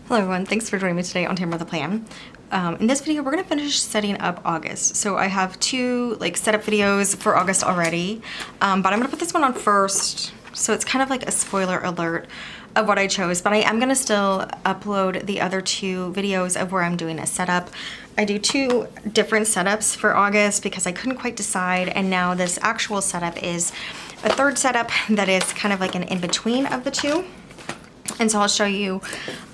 Hello everyone, thanks for joining me today on Taming with a Plan. In this video, we're gonna finish setting up August. So I have two setup videos for August already, but I'm gonna put this one on first. So it's kind of like a spoiler alert of what I chose, but I am gonna still upload the other two videos of where I'm doing a setup. I do two different setups for August because I couldn't quite decide, and now this actual setup is a third setup that is kind of like an in-between of the two. And so I'll show you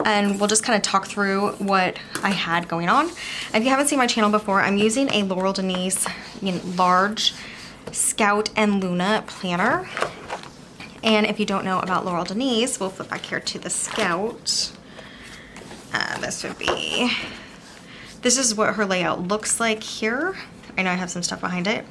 and we'll just kind of talk through what I had going on. If you haven't seen my channel before, I'm using a Laurel Denise large Scout and Luna planner. And if you don't know about Laurel Denise, we'll flip back here to the Scout. This is what her layout looks like here. I know I have some stuff behind it.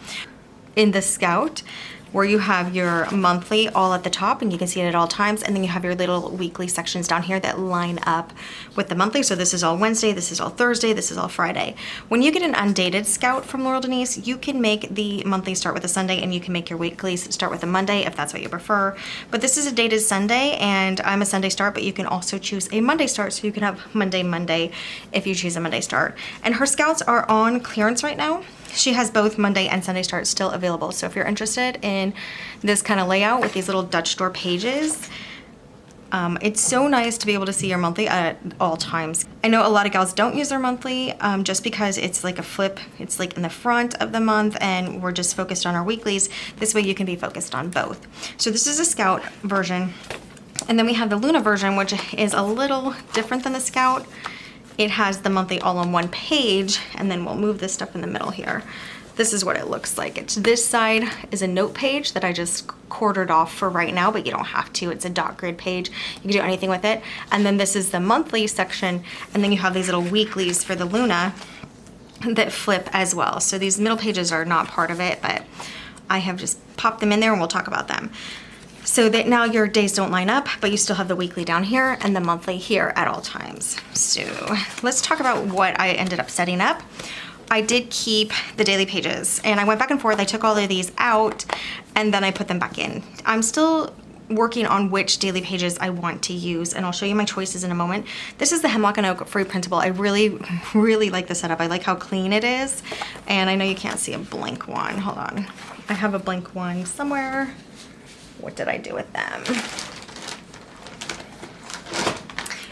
In the Scout, where you have your monthly all at the top and you can see it at all times, and then you have your little weekly sections down here that line up with the monthly. So this is all Wednesday, this is all Thursday, this is all Friday. When you get an undated Scout from Laurel Denise, you can make the monthly start with a Sunday and you can make your weeklies start with a Monday if that's what you prefer. But this is a dated Sunday and I'm a Sunday start, but you can also choose a Monday start, so you can have Monday if you choose a Monday start. And her Scouts are on clearance right now. She has both Monday and Sunday starts still available. So if you're interested in this kind of layout with these little Dutch door pages, it's so nice to be able to see your monthly at all times. I know a lot of gals don't use their monthly just because it's like a flip. It's like in the front of the month and we're just focused on our weeklies. This way you can be focused on both. So this is a Scout version. And then we have the Luna version, which is a little different than the Scout. It has the monthly all on one page, and then we'll move this stuff in the middle here. This is what it looks like. This side is a note page that I just quartered off for right now, but you don't have to. It's a dot grid page. You can do anything with it. And then this is the monthly section, and then you have these little weeklies for the Luna that flip as well. So these middle pages are not part of it, but I have just popped them in there and we'll talk about them. So that now your days don't line up, but you still have the weekly down here and the monthly here at all times. So let's talk about what I ended up setting up. I did keep the daily pages and I went back and forth. I took all of these out and then I put them back in. I'm still working on which daily pages I want to use, and I'll show you my choices in a moment. This is the Hemlock and Oak Free Printable. I really like the setup. I like how clean it is. And I know you can't see a blank one. Hold on. I have a blank one somewhere. What did I do with them?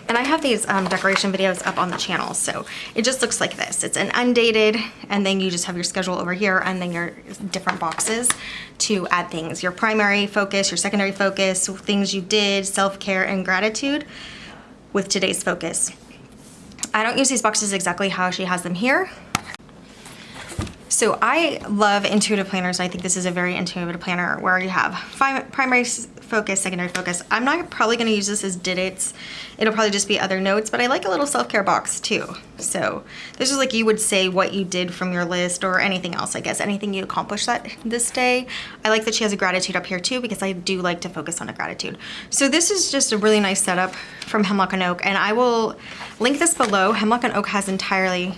And I have these decoration videos up on the channel, so it just looks like this. It's an undated, and then you just have your schedule over here, and then your different boxes to add things. Your primary focus, your secondary focus, things you did, self-care, and gratitude with today's focus. I don't use these boxes exactly how she has them here. So I love intuitive planners. I think this is a very intuitive planner where you have primary focus, secondary focus. I'm not probably going to use this as digits. It'll probably just be other notes, but I like a little self-care box too. So this is like you would say what you did from your list or anything else, I guess, anything you accomplished this day. I like that she has a gratitude up here too, because I do like to focus on a gratitude. So this is just a really nice setup from Hemlock and Oak, and I will link this below. Hemlock and Oak has entirely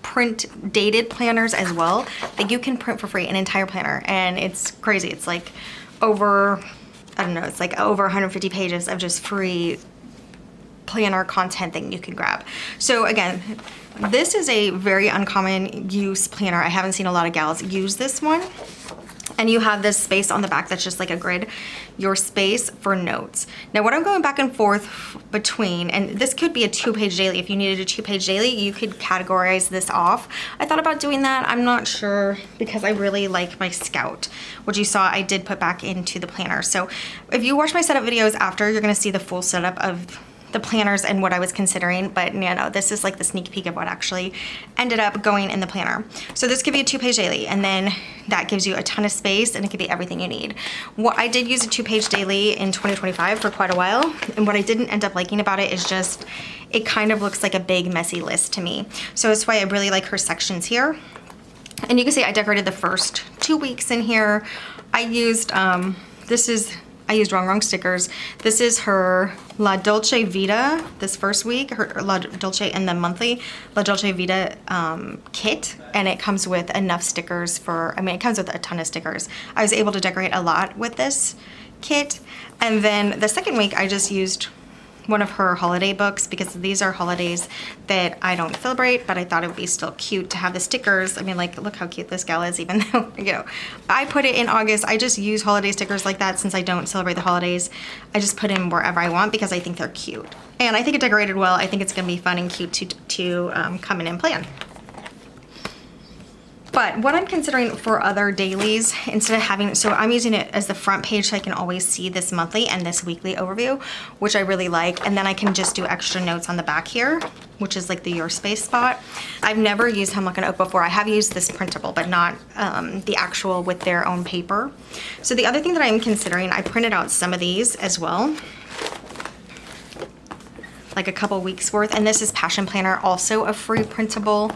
print dated planners as well that you can print for free, an entire planner, and it's crazy. It's like over, I don't know, it's like over 150 pages of just free planner content that you can grab. So again, this is a very uncommon use planner. I haven't seen a lot of gals use this one. And you have this space on the back that's just like a grid, your space for notes. Now what I'm going back and forth between, and this could be a 2-page daily. If you needed a 2-page daily, you could categorize this off. I thought about doing that. I'm not sure because I really like my Scout, which you saw I did put back into the planner. So if you watch my setup videos after, you're gonna see the full setup of the planners and what I was considering, but no, this is like the sneak peek of what actually ended up going in the planner. So this could be a 2-page daily, and then that gives you a ton of space and it could be everything you need. What I did use a 2-page daily in 2025 for quite a while, and what I didn't end up liking about it is just, it kind of looks like a big messy list to me. So that's why I really like her sections here. And you can see I decorated the first 2 weeks in here. I used, I used Rongrong stickers. This is her La Dolce Vita this first week, her La Dolce and the monthly La Dolce Vita kit, and it comes with enough stickers for, I mean, it comes with a ton of stickers. I was able to decorate a lot with this kit. And then the second week I just used one of her holiday books, because these are holidays that I don't celebrate, but I thought it would be still cute to have the stickers. I mean, like, look how cute this gal is, even though, you know, I put it in August. I just use holiday stickers like that since I don't celebrate the holidays. I just put in wherever I want because I think they're cute. And I think it decorated well. I think it's gonna be fun and cute to come in and plan. But what I'm considering for other dailies, instead of having, so I'm using it as the front page so I can always see this monthly and this weekly overview, which I really like. And then I can just do extra notes on the back here, which is like the Your Space spot. I've never used Hemlock and Oak before. I have used this printable, but not the actual with their own paper. So the other thing that I'm considering, I printed out some of these as well, like a couple weeks worth. And this is Passion Planner, also a free printable.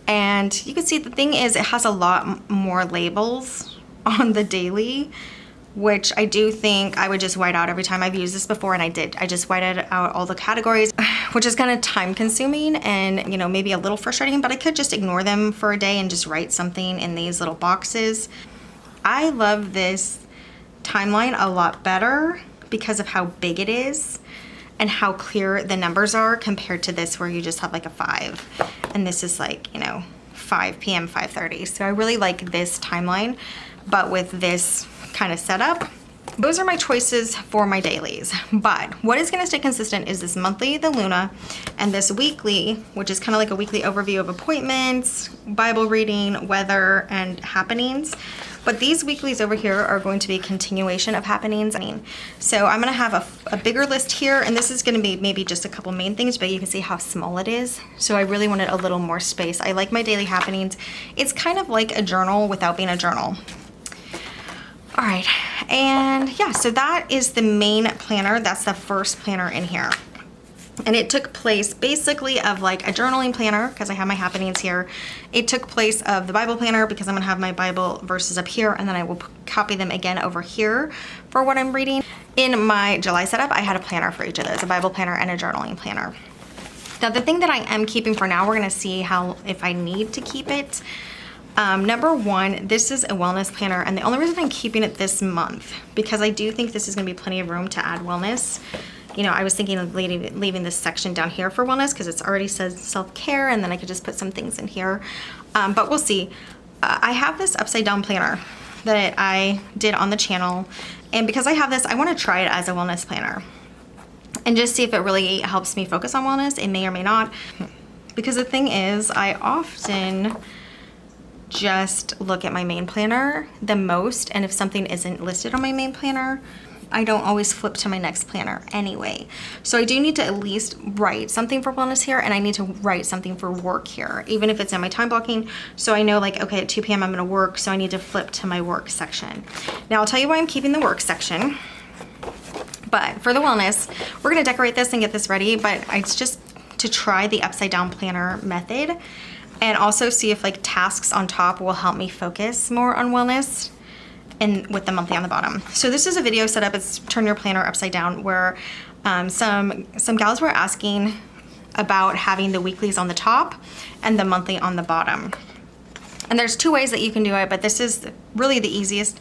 And you can see the thing is it has a lot more labels on the daily, which I do think I would just white out every time. I've used this before and I did. I just whited out all the categories, which is kind of time consuming and, you know, maybe a little frustrating, but I could just ignore them for a day and just write something in these little boxes. I love this timeline a lot better because of how big it is and how clear the numbers are compared to this where you just have like a 5. And this is like, you know, 5 p.m., 5:30. So I really like this timeline, but with this kind of setup. Those are my choices for my dailies. But what is gonna stay consistent is this monthly, the Luna, and this weekly, which is kind of like a weekly overview of appointments, Bible reading, weather, and happenings. But these weeklies over here are going to be a continuation of happenings. So I'm gonna have a bigger list here, and this is gonna be maybe just a couple main things, but you can see how small it is. So I really wanted a little more space. I like my daily happenings. It's kind of like a journal without being a journal. All right, and yeah, so that is the main planner. That's the first planner in here. And it took place basically of like a journaling planner because I have my happenings here. It took place of the Bible planner because I'm gonna have my Bible verses up here, and then I will copy them again over here for what I'm reading. In my July setup, I had a planner for each of those, a Bible planner and a journaling planner. Now the thing that I am keeping for now, we're gonna see how, if I need to keep it. Number one, this is a wellness planner, and the only reason I'm keeping it this month, because I do think this is gonna be plenty of room to add wellness. You know, I was thinking of leaving this section down here for wellness because it's already says self-care, and then I could just put some things in here. But we'll see. I have this upside down planner that I did on the channel, and because I have this, I want to try it as a wellness planner and just see if it really helps me focus on wellness. It may or may not, because the thing is, I often just look at my main planner the most, and if something isn't listed on my main planner, I don't always flip to my next planner anyway. So I do need to at least write something for wellness here, and I need to write something for work here, even if it's in my time blocking. So I know, like, okay, at 2 p.m. I'm gonna work, so I need to flip to my work section. Now I'll tell you why I'm keeping the work section, but for the wellness, we're gonna decorate this and get this ready, but it's just to try the upside down planner method and also see if like tasks on top will help me focus more on wellness, and with the monthly on the bottom. So this is a video set up, it's Turn Your Planner Upside Down, where some gals were asking about having the weeklies on the top and the monthly on the bottom. And there's 2 ways that you can do it, but this is really the easiest.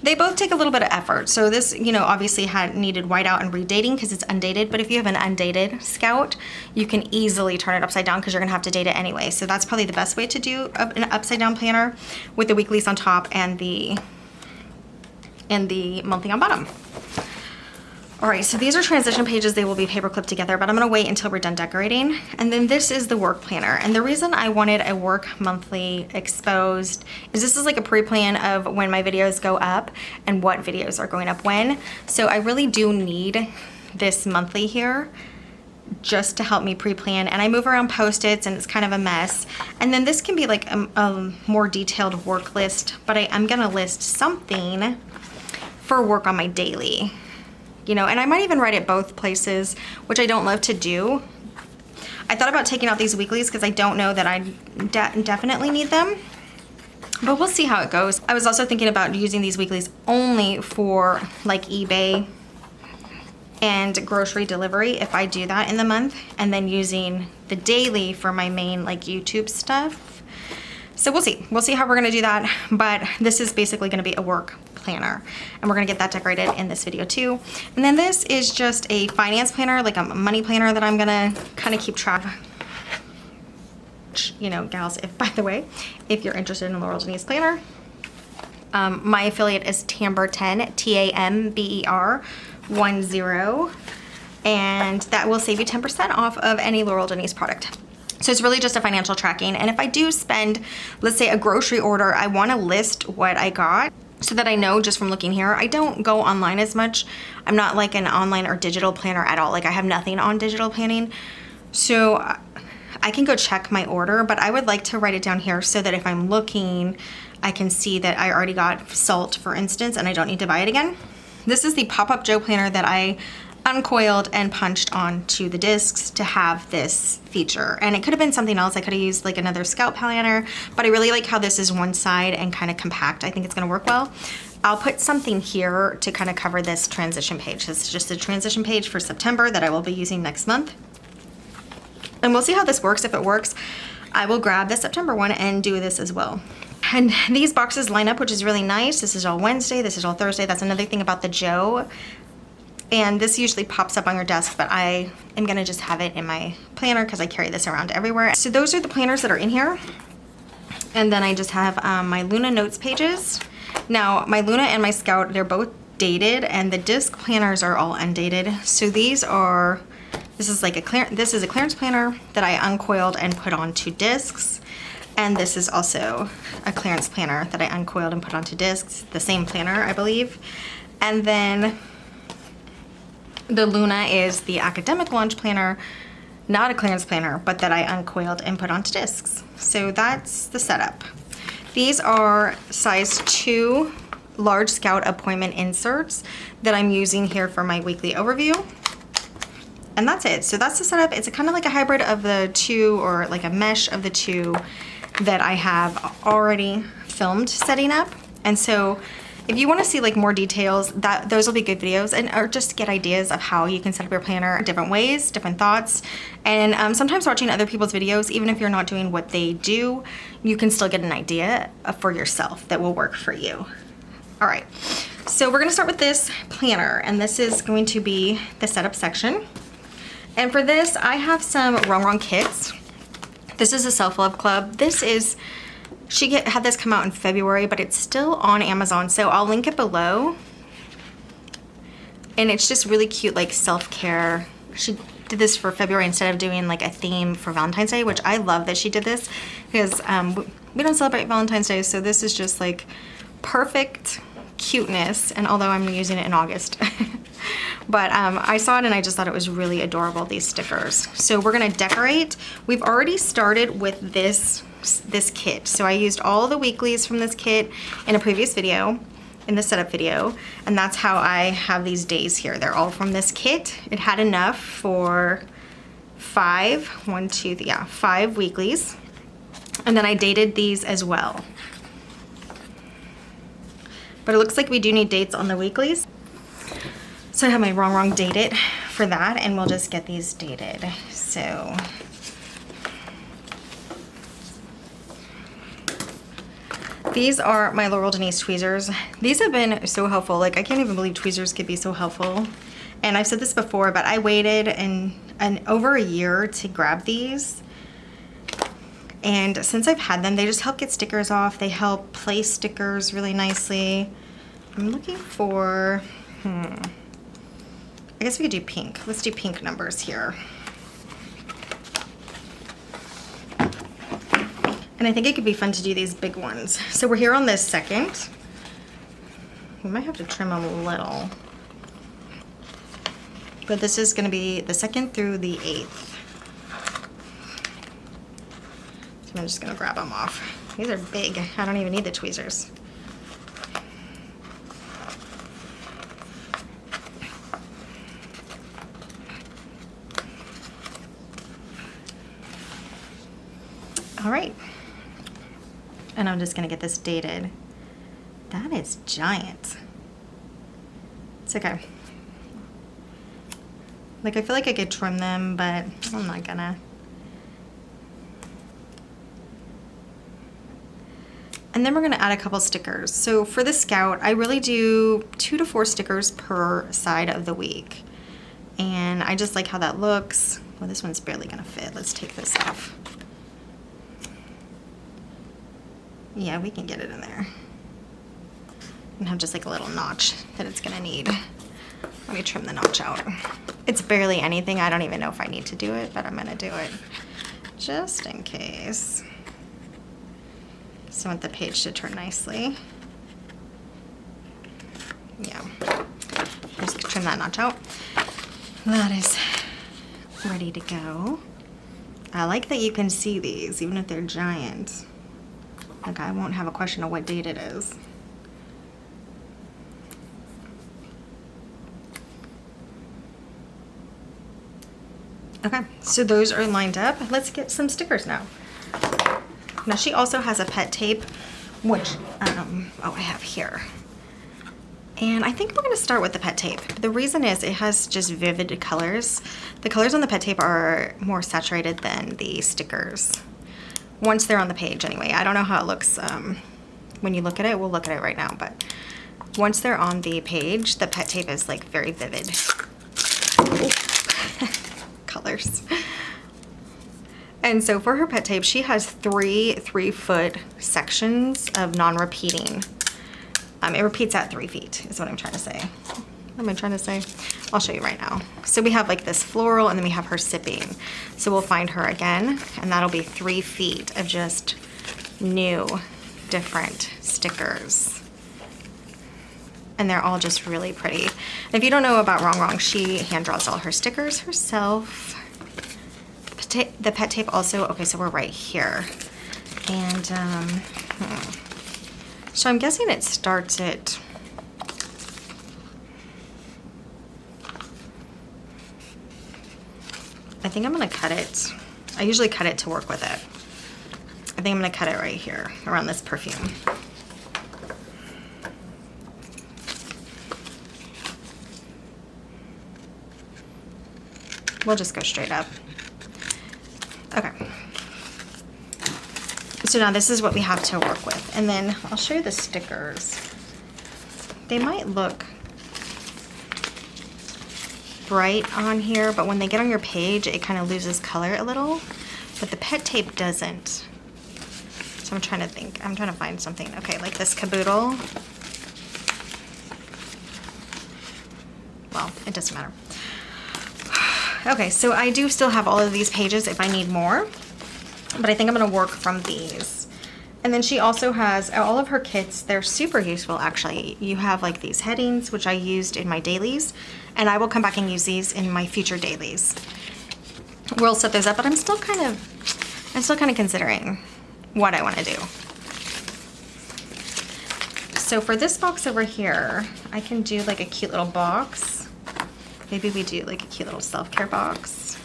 They both take a little bit of effort. So this, you know, obviously needed whiteout and redating because it's undated, but if you have an undated Scout, you can easily turn it upside down because you're gonna have to date it anyway. So that's probably the best way to do an upside down planner, with the weeklies on top and the monthly on bottom. All right, so these are transition pages. They will be paper clipped together, but I'm gonna wait until we're done decorating. And then this is the work planner. And the reason I wanted a work monthly exposed is this is like a pre-plan of when my videos go up and what videos are going up when. So I really do need this monthly here just to help me pre-plan, and I move around post-its and it's kind of a mess. And then this can be like a more detailed work list, but I am gonna list something for work on my daily. You know, and I might even write it both places, which I don't love to do. I thought about taking out these weeklies because I don't know that I definitely need them, but we'll see how it goes. I was also thinking about using these weeklies only for like eBay and grocery delivery if I do that in the month, and then using the daily for my main like YouTube stuff. So we'll see how we're gonna do that, but this is basically gonna be a work planner. And we're gonna get that decorated in this video too. And then this is just a finance planner, like a money planner that I'm gonna kind of keep track of. You know, gals, if by the way, if you're interested in a Laurel Denise planner, my affiliate is Tamber10, Tamber 10, and that will save you 10% off of any Laurel Denise product. So it's really just a financial tracking. And if I do spend, let's say, a grocery order, I want to list what I got so that I know just from looking here. I don't go online as much. I'm not like an online or digital planner at all. Like, I have nothing on digital planning. So I can go check my order, but I would like to write it down here so that if I'm looking, I can see that I already got salt, for instance, and I don't need to buy it again. This is the Pop-Up Joe planner that I uncoiled and punched onto the discs to have this feature. And it could have been something else. I could have used like another Scout planner, but I really like how this is one side and kind of compact. I think it's gonna work well. I'll put something here to kind of cover this transition page. This is just a transition page for September that I will be using next month. And we'll see how this works. If it works, I will grab the September one and do this as well. And these boxes line up, which is really nice. This is all Wednesday, this is all Thursday. That's another thing about the Joe. And this usually pops up on your desk, but I am gonna just have it in my planner because I carry this around everywhere. So those are the planners that are in here. And then I just have my Luna notes pages. Now, my Luna and my Scout, they're both dated, and the disc planners are all undated. So these are, this is a clearance planner that I uncoiled and put onto discs. And this is also a clearance planner that I uncoiled and put onto discs, the same planner, I believe. And then the Luna is the academic launch planner, not a clearance planner, but that I uncoiled and put onto discs. So that's the setup. These are size 2 large Scout appointment inserts that I'm using here for my weekly overview. And that's it. So that's the setup. It's kind of like a hybrid of the two, or like a mesh of the two that I have already filmed setting up. And so if you want to see like more details, those will be good videos, and or just to get ideas of how you can set up your planner different ways, different thoughts. And sometimes watching other people's videos, even if you're not doing what they do, you can still get an idea for yourself that will work for you. All right, so we're gonna start with this planner, and this is going to be the setup section. And for this, I have some Rongrong kits. This is a self-love club. This is, she had this come out in February, but it's still on Amazon, so I'll link it below. And it's just really cute, like self-care. She did this for February instead of doing like a theme for Valentine's Day, which I love that she did this, because we don't celebrate Valentine's Day, so this is just like perfect cuteness. And although I'm using it in August, but I saw it and I just thought it was really adorable, these stickers. So we're gonna decorate. We've already started with this kit. So I used all the weeklies from this kit in a previous video, in the setup video, and that's how I have these days here. They're all from this kit. It had enough for 5 weeklies. And then I dated these as well. But it looks like we do need dates on the weeklies. So I have my Rongrong dated for that, and we'll just get these dated. So these are my Laurel Denise tweezers. These have been so helpful. Like, I can't even believe tweezers could be so helpful. And I've said this before, but I waited over a year to grab these. And since I've had them, they just help get stickers off. They help place stickers really nicely. I'm looking for, I guess we could do pink. Let's do pink numbers here. And I think it could be fun to do these big ones. So we're here on this second. We might have to trim them a little. But this is gonna be the 2nd through the 8th. So I'm just gonna grab them off. These are big. I don't even need the tweezers. All right. And I'm just gonna get this dated. That is giant. It's okay. Like, I feel like I could trim them, but I'm not gonna. And then we're gonna add a couple stickers. So for the Scout, I really do 2 to 4 stickers per side of the week. And I just like how that looks. Well, this one's barely gonna fit. Let's take this off. Yeah, we can get it in there. And have just like a little notch that it's gonna need. Let me trim the notch out. It's barely anything. I don't even know if I need to do it, but I'm gonna do it just in case. So I want the page to turn nicely. Yeah, just trim that notch out. That is ready to go. I like that you can see these, even if they're giant. Like I won't have a question of what date it is. Okay, so those are lined up. Let's get some stickers now. Now she also has a pet tape, which, oh, I have here. And I think we're gonna start with the pet tape. The reason is it has just vivid colors. The colors on the pet tape are more saturated than the stickers. Once they're on the page anyway. I don't know how it looks when you look at it. We'll look at it right now, but once they're on the page, the pet tape is like very vivid. Colors. And so for her pet tape, she has 3 3-foot sections of non-repeating. It repeats at 3 feet is what I'm trying to say. What am I trying to say? I'll show you right now. So we have like this floral and then we have her sipping. So we'll find her again and that'll be 3 feet of just new, different stickers. And they're all just really pretty. If you don't know about Rongrong, she hand draws all her stickers herself. The pet tape also, okay, so we're right here. And, so I'm guessing it starts at, I think I'm gonna cut it. I usually cut it to work with it. I think I'm gonna cut it right here, around this perfume. We'll just go straight up. Okay. So now this is what we have to work with. And then I'll show you the stickers. They might look bright on here, but when they get on your page, it kind of loses color a little, but the pet tape doesn't. So I'm trying to think, I'm trying to find something. Okay, like this caboodle. Well, it doesn't matter. Okay, so I do still have all of these pages if I need more, but I think I'm gonna work from these. And then she also has all of her kits. They're super useful, actually. You have like these headings, which I used in my dailies, and I will come back and use these in my future dailies. We'll set those up, but I'm still kind of considering what I want to do. So for this box over here, I can do like a cute little box. Maybe we do like a cute little self-care box.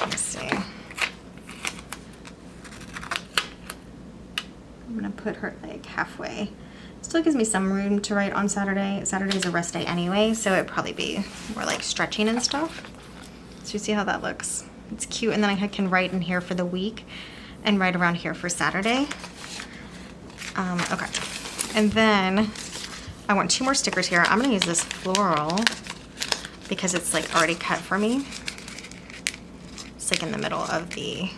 Let's see. I'm gonna put her like halfway. Still gives me some room to write on Saturday. Saturday's a rest day anyway, so it'd probably be more like stretching and stuff. So you see how that looks? It's cute, and then I can write in here for the week and write around here for Saturday. Okay, and then I want 2 more stickers here. I'm gonna use this floral because it's like already cut for me. It's like in the middle of the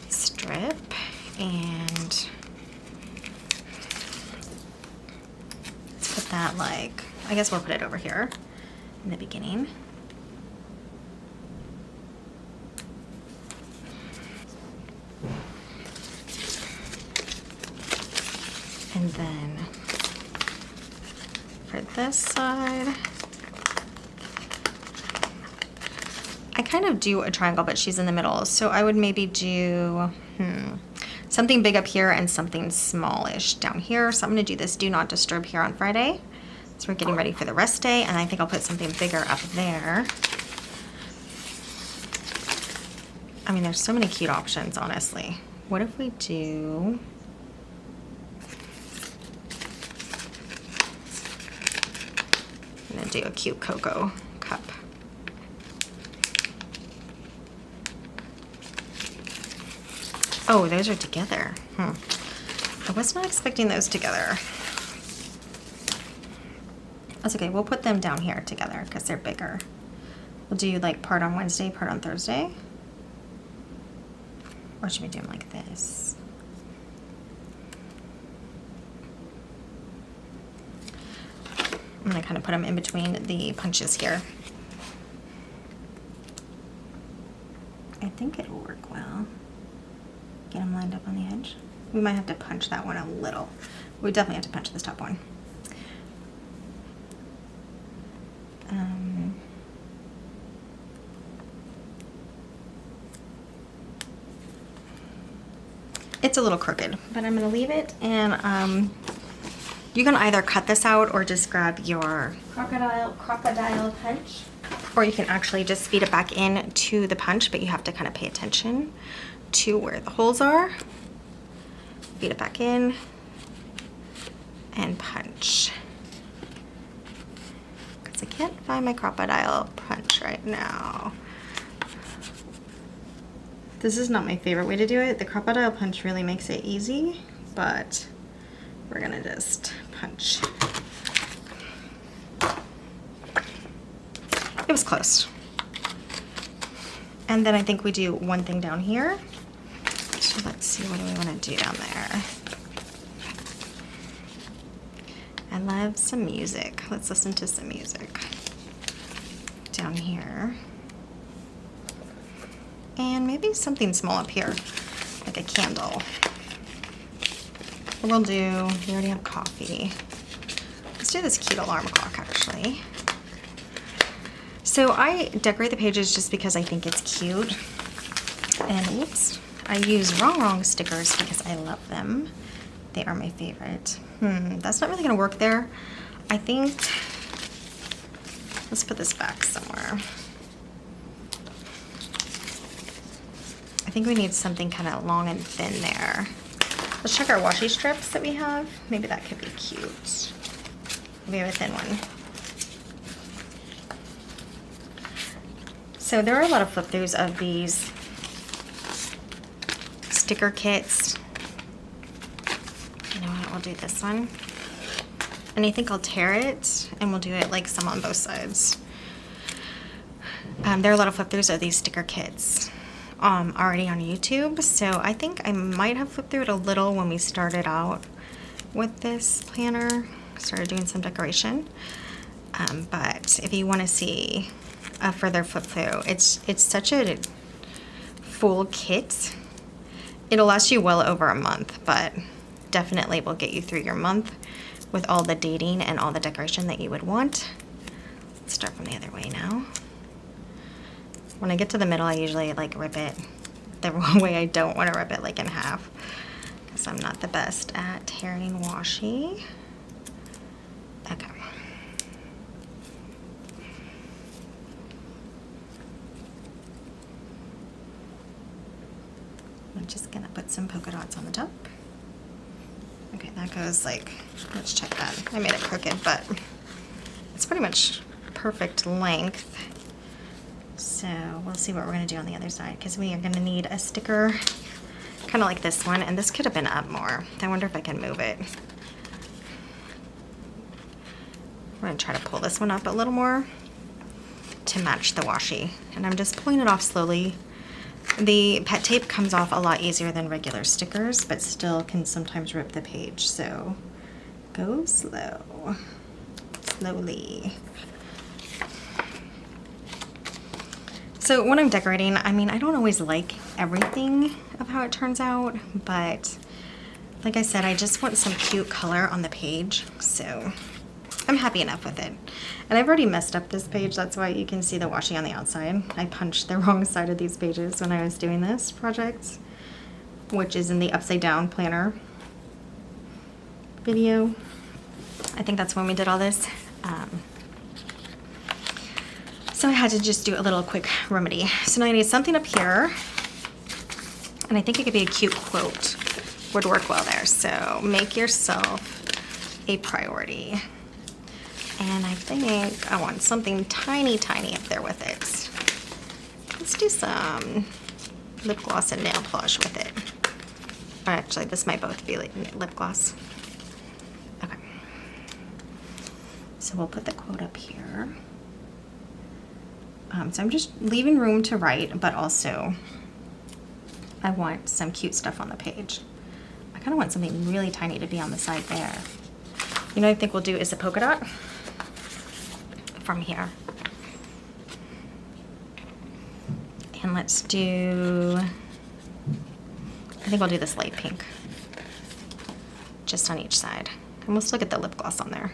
strip, and let's put that like, I guess we'll put it over here in the beginning. And then for this side, I kind of do a triangle, but she's in the middle. So I would maybe do something big up here and something smallish down here. So I'm gonna do this do not disturb here on Friday. So we're getting ready for the rest day, and I think I'll put something bigger up there. I mean, there's so many cute options, honestly. What if we do, I'm gonna do a cute cocoa cup. Oh, those are together. I was not expecting those together. That's okay, we'll put them down here together because they're bigger. We'll do like part on Wednesday, part on Thursday. Or should we do them like this? I'm gonna kind of put them in between the punches here. I think it'll work well. Get them lined up on the edge. We might have to punch that one a little. We definitely have to punch this top one. It's a little crooked, but I'm gonna leave it, and you can either cut this out or just grab your crocodile punch, or you can actually just feed it back in to the punch, but you have to kind of pay attention to where the holes are. Feed it back in and punch. Because I can't find my crocodile punch right now. This is not my favorite way to do it. The crocodile punch really makes it easy, but we're gonna just punch. It was close. And then I think we do one thing down here. So let's see, what do we want to do down there? I love some music. Let's listen to some music. Down here. And maybe something small up here, like a candle. We'll do, we already have coffee. Let's do this cute alarm clock, actually. So I decorate the pages just because I think it's cute. And oops, I use Rongrong stickers because I love them. They are my favorite. That's not really gonna work there. I think, let's put this back somewhere. I think we need something kind of long and thin there. Let's check our washi strips that we have. Maybe that could be cute. We have a thin one. So there are a lot of flip throughs of these sticker kits. You know what, we'll do this one. And I think I'll tear it and we'll do it like some on both sides. There are a lot of flip throughs of these sticker kits already on YouTube, so I think I might have flipped through it a little when we started out with this planner, started doing some decoration. But if you want to see a further flip through, it's such a full kit. It'll last you well over a month, but definitely will get you through your month with all the dating and all the decoration that you would want. Let's start from the other way now. When I get to the middle, I usually like rip it the wrong way. I don't want to rip it like in half because I'm not the best at tearing washi. Okay. I'm just gonna put some polka dots on the top. Okay, that goes like, let's check that. I made it crooked, but it's pretty much perfect length. So we'll see what we're gonna do on the other side because we are gonna need a sticker kind of like this one, and this could have been up more. I wonder if I can move it. We're gonna try to pull this one up a little more to match the washi, and I'm just pulling it off slowly. The pet tape comes off a lot easier than regular stickers, but still can sometimes rip the page, so go slow, slowly. So when I'm decorating, I mean, I don't always like everything of how it turns out, but like I said, I just want some cute color on the page, so I'm happy enough with it. And I've already messed up this page, that's why you can see the washi on the outside. I punched the wrong side of these pages when I was doing this project, which is in the upside down planner video. I think that's when we did all this. So I had to just do a little quick remedy. So now I need something up here, and I think it could be a cute quote. Would work well there. So make yourself a priority. And I think I want something tiny, tiny up there with it. Let's do some lip gloss and nail polish with it. Or actually, this might both be like lip gloss. Okay. So we'll put the quote up here. So I'm just leaving room to write, but also I want some cute stuff on the page. I kind of want something really tiny to be on the side there. You know what I think we'll do is a polka dot from here. And let's do, I think we'll do this light pink just on each side. And we'll still get the lip gloss on there.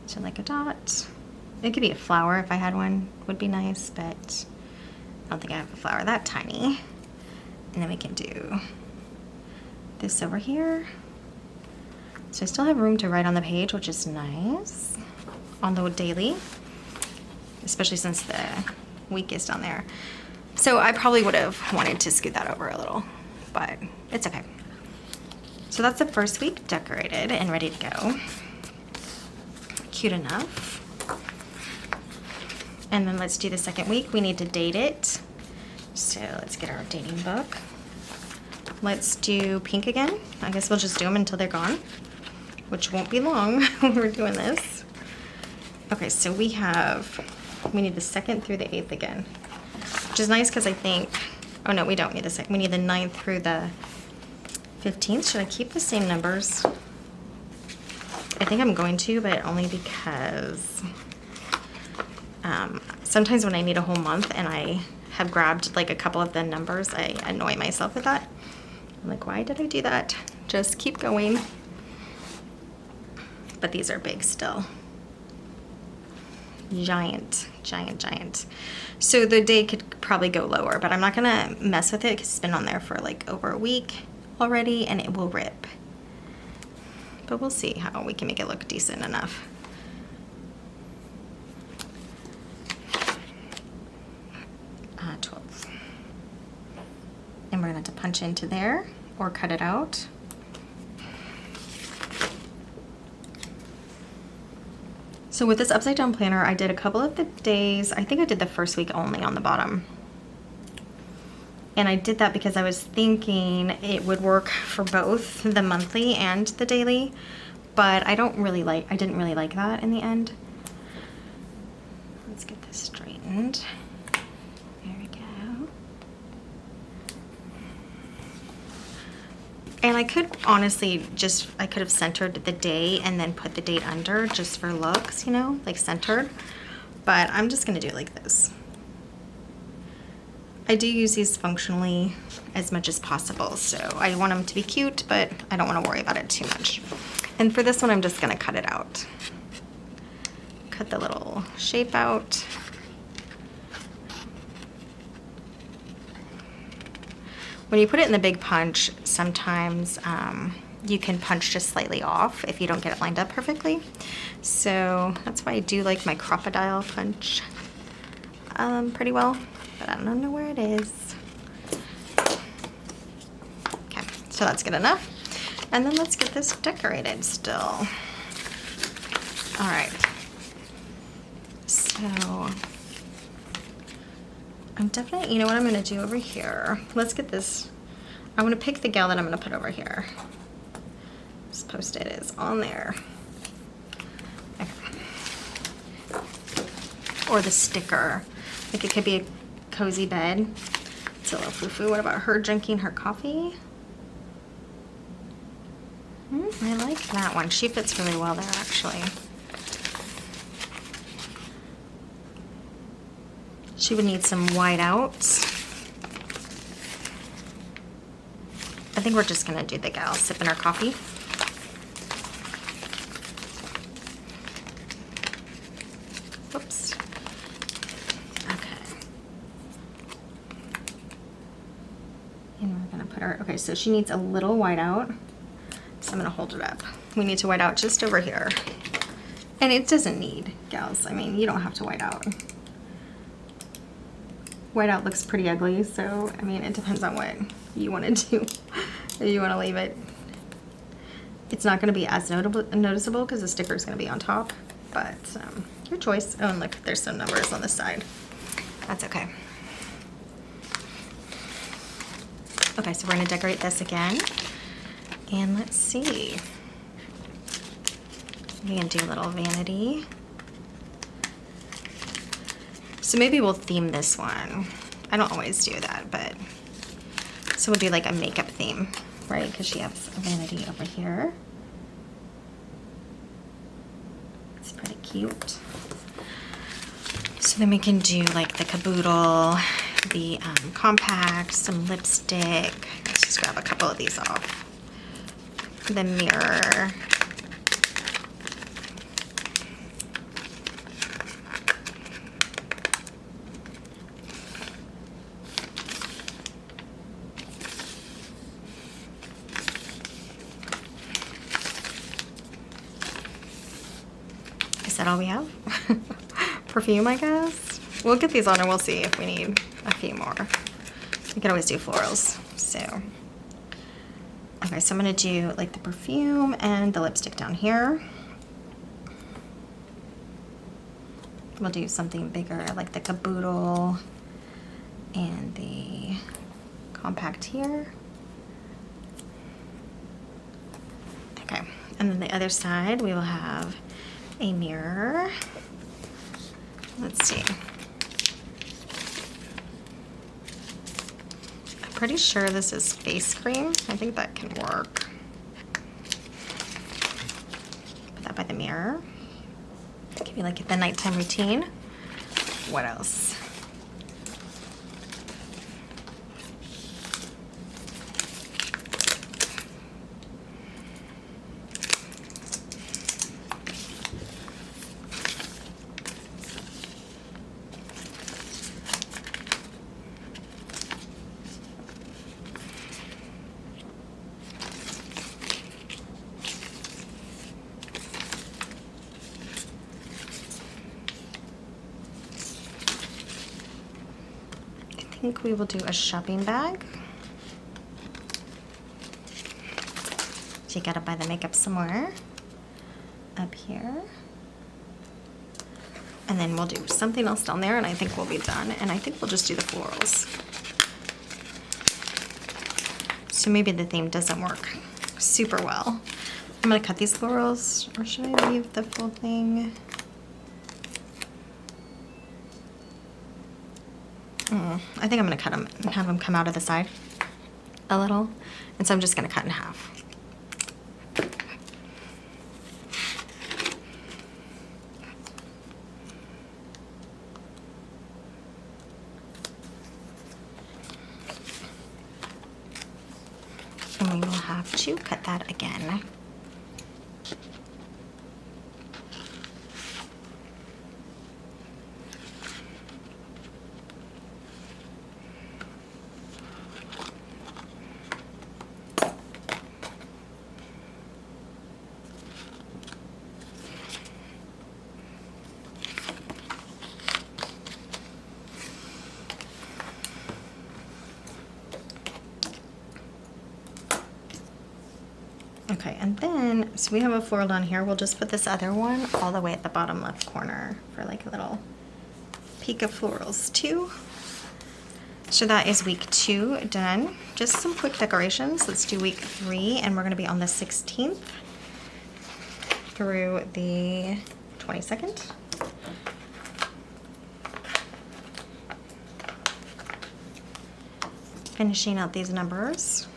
So like a dot. It could be a flower if I had one, would be nice, but I don't think I have a flower that tiny. And then we can do this over here. So I still have room to write on the page, which is nice, on the daily, especially since the week is down there. So I probably would have wanted to scoot that over a little, but it's okay. So that's the first week decorated and ready to go. Cute enough. And then let's do the second week. We need to date it. So let's get our dating book. Let's do pink again. I guess we'll just do them until they're gone, which won't be long when we're doing this. Okay, so we need the 2nd through the 8th again, which is nice because I think, oh no, we don't need the 2nd. We need the 9th through the 15th. Should I keep the same numbers? I think I'm going to, but only because sometimes when I need a whole month and I have grabbed like a couple of the numbers, I annoy myself with that. I'm like, why did I do that? Just keep going. But these are big still. Giant, giant, giant. So the day could probably go lower, but I'm not gonna mess with it because it's been on there for like over a week already and it will rip. But we'll see how we can make it look decent enough. Ah, 12. And we're gonna have to punch into there or cut it out. So with this upside down planner, I did a couple of the days. I think I did the first week only on the bottom. And I did that because I was thinking it would work for both the monthly and the daily, but I didn't really like that in the end. Let's get this straightened. There we go. And I could honestly I could have centered the day and then put the date under just for looks, you know, like centered, but I'm just gonna do it like this. I do use these functionally as much as possible, so I want them to be cute, but I don't want to worry about it too much. And for this one, I'm just going to cut it out. Cut the little shape out. When you put it in the big punch, sometimes you can punch just slightly off if you don't get it lined up perfectly. So that's why I do like my crocodile punch pretty well. But I don't know where it is. Okay, so that's good enough. And then let's get this decorated still. All right. So I'm definitely, you know what I'm gonna do over here? Let's get this. I'm gonna pick the gal that I'm gonna put over here. This Post-it is on there. Okay. Or the sticker. Like it could be a cozy bed. It's a little foo-foo. What about her drinking her coffee? I like that one. She fits really well there, actually. She would need some white outs. I think we're just gonna do the gal sipping her coffee. Whoops. And we're gonna put her, okay, so she needs a little white out. So I'm gonna hold it up. We need to white out just over here. And it doesn't need, gals, I mean, you don't have to white out. White out looks pretty ugly, so, I mean, it depends on what you wanna do. If you wanna leave it. It's not gonna be as noticeable because the sticker's gonna be on top, but your choice. Oh, and look, there's some numbers on the side. That's okay. Okay, so we're gonna decorate this again. And let's see. We can do a little vanity. So maybe we'll theme this one. I don't always do that, but so we'll do like a makeup theme, right? Because she has a vanity over here. It's pretty cute. So then we can do like the caboodle, the compact, some lipstick. Let's just grab a couple of these off. The mirror. Is that all we have? Perfume, I guess. We'll get these on and we'll see if we need a few more. We can always do florals. So, okay, so I'm gonna do like the perfume and the lipstick down here. We'll do something bigger like the caboodle and the compact here. Okay, and then the other side we will have a mirror. Let's see. I'm pretty sure this is face cream. I think that can work. Put that by the mirror. Give you like the nighttime routine. What else? I think we will do a shopping bag. So you gotta buy the makeup somewhere. Up here. And then we'll do something else down there and I think we'll be done. And I think we'll just do the florals. So maybe the theme doesn't work super well. I'm gonna cut these florals, or should I leave the full thing? I think I'm gonna cut them and have them come out of the side a little. And so I'm just gonna cut in half. And we will have to cut that again. Okay, and then, so we have a floral down here. We'll just put this other one all the way at the bottom left corner for like a little peek of florals too. So that is week 2 done. Just some quick decorations. Let's do week 3, and we're gonna be on the 16th through the 22nd. Finishing out these numbers.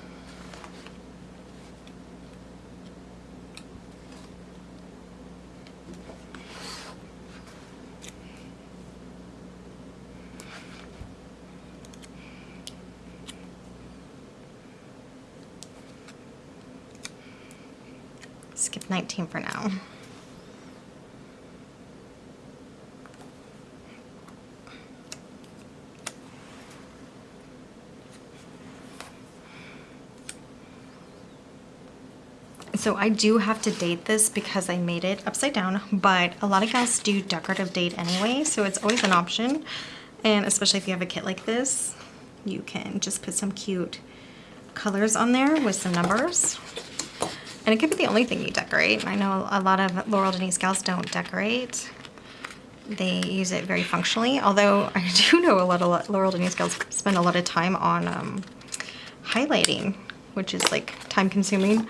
Skip 19 for now. So I do have to date this because I made it upside down, but a lot of gals do decorative date anyway, so it's always an option. And especially if you have a kit like this, you can just put some cute colors on there with some numbers. And it could be the only thing you decorate. I know a lot of Laurel Denise gals don't decorate. They use it very functionally, although I do know a lot of Laurel Denise gals spend a lot of time on highlighting, which is like time consuming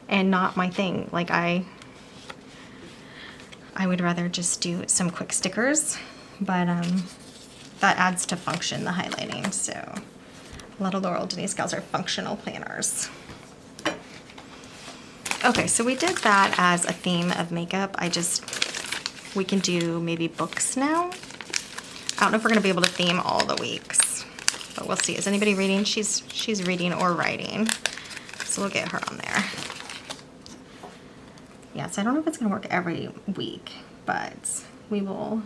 and not my thing. Like I would rather just do some quick stickers, but that adds to function, the highlighting. So a lot of Laurel Denise Scouts are functional planners. Okay, so we did that as a theme of makeup. We can do maybe books now. I don't know if we're gonna be able to theme all the weeks, but we'll see. Is anybody reading? She's reading or writing. So we'll get her on there. Yeah, so I don't know if it's gonna work every week, but we will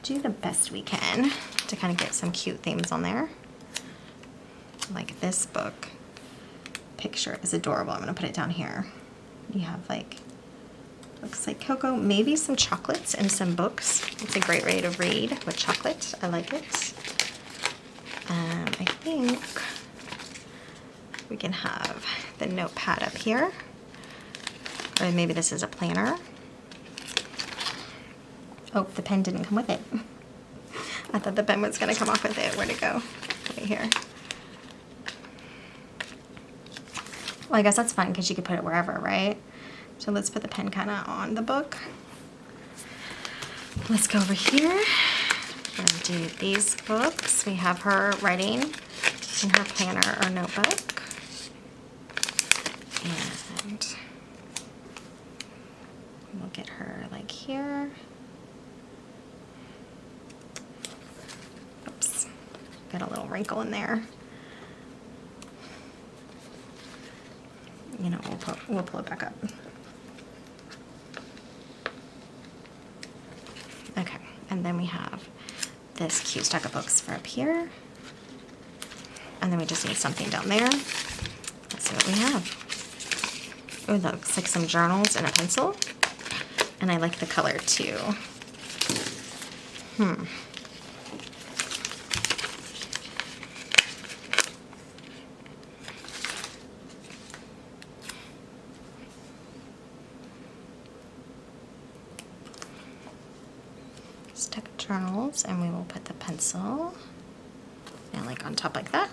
do the best we can to kind of get some cute themes on there. Like this book picture is adorable. I'm gonna put it down here. You have like, looks like cocoa, maybe some chocolates and some books. It's a great way to read with chocolate. I like it. I think we can have the notepad up here. Or maybe this is a planner. Oh, the pen didn't come with it. I thought the pen was gonna come off with it. Where'd it go? Right here. Well, I guess that's fine because you could put it wherever, right? So let's put the pen kind of on the book. Let's go over here and do these books. We have her writing in her planner or notebook. And we'll get her like here. Oops, got a little wrinkle in there. You know, we'll pull it back up. Okay, and then we have this cute stack of books for up here. And then we just need something down there. Let's see what we have. Oh, that looks like some journals and a pencil. And I like the color too. Stack of journals, and we will put the pencil and like on top like that.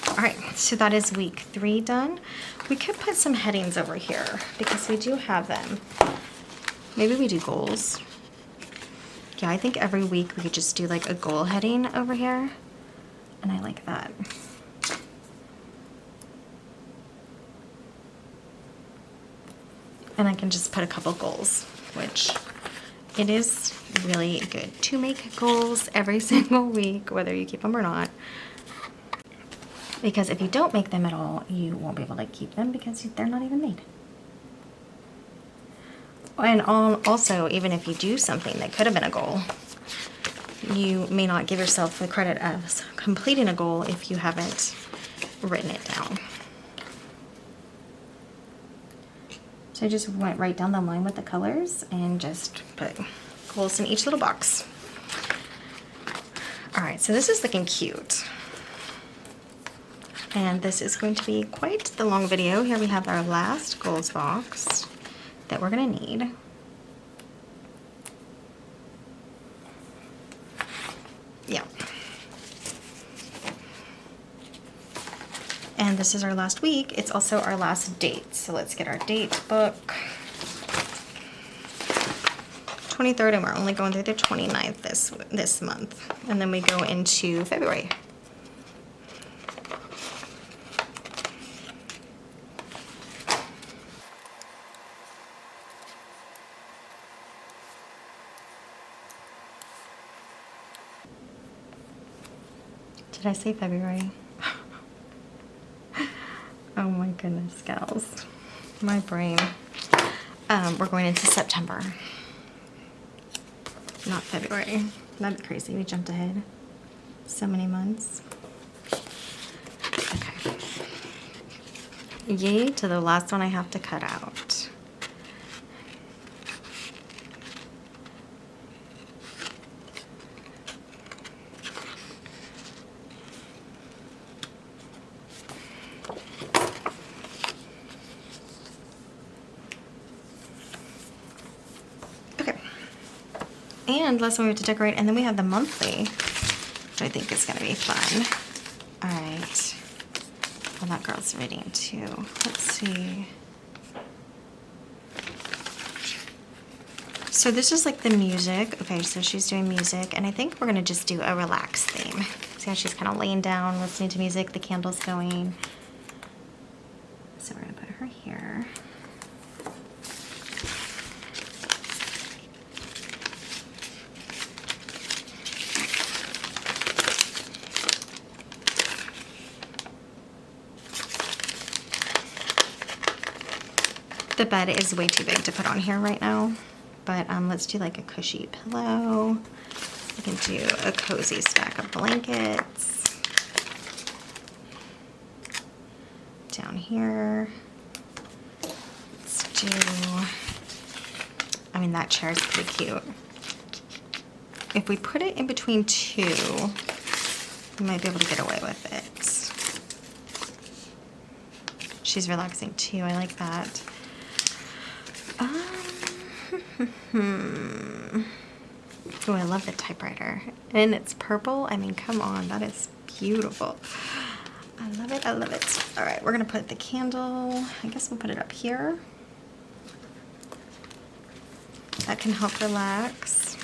All right, so that is week 3 done. We could put some headings over here because we do have them. Maybe we do goals. Yeah, I think every week we could just do like a goal heading over here, and I like that. And I can just put a couple goals, which it is really good to make goals every single week, whether you keep them or not. Because if you don't make them at all, you won't be able to keep them because they're not even made. And also, even if you do something that could have been a goal, you may not give yourself the credit of completing a goal if you haven't written it down. So I just went right down the line with the colors and just put goals in each little box. All right, so this is looking cute. And this is going to be quite the long video. Here we have our last goals box that we're gonna need. Yeah. And this is our last week. It's also our last date. So let's get our date book. 23rd, and we're only going through the 29th this month. And then we go into February. Did I say February? Oh my goodness, gals. My brain. We're going into September. Not February. That'd be crazy. We jumped ahead so many months. Okay. Yay to the last one I have to cut out. And last one we have to decorate, and then we have the monthly, which I think is going to be fun. All right. Well, that girl's reading too. Let's see. So this is like the music. Okay, so she's doing music, and I think we're gonna just do a relax theme. See how she's kind of laying down, listening to music, the candle's going. So we're gonna put her here. The bed is way too big to put on here right now, but let's do like a cushy pillow. We can do a cozy stack of blankets. Down here. Let's do, I mean, that chair is pretty cute. If we put it in between two, we might be able to get away with it. She's relaxing too, I like that. Oh, I love the typewriter. And it's purple. I mean, come on, that is beautiful. I love it, I love it. All right, we're gonna put the candle, I guess we'll put it up here. That can help relax.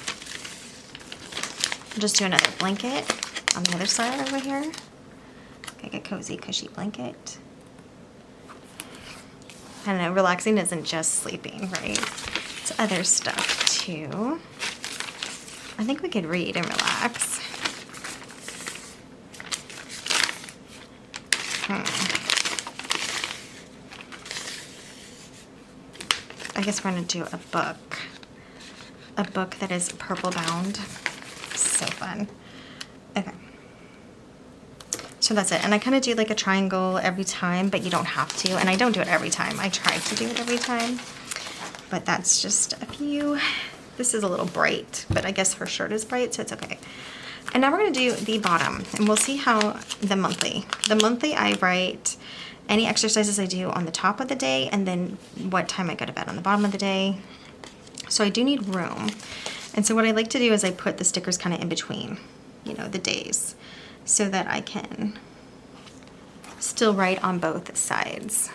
I'll just do another blanket on the other side over here. Like a cozy, cushy blanket. I don't know, relaxing isn't just sleeping, right? It's other stuff too. I think we could read and relax. I guess we're gonna do a book. A book that is purple bound. So fun. Okay. So that's it. And I kind of do like a triangle every time, but you don't have to. And I don't do it every time. I try to do it every time. But that's just a few. This is a little bright, but I guess her shirt is bright, so it's okay. And now we're going to do the bottom, and we'll see how the monthly. The monthly, I write any exercises I do on the top of the day, and then what time I go to bed on the bottom of the day. So I do need room. And so what I like to do is I put the stickers kind of in between, you know, the days, so that I can still write on both sides.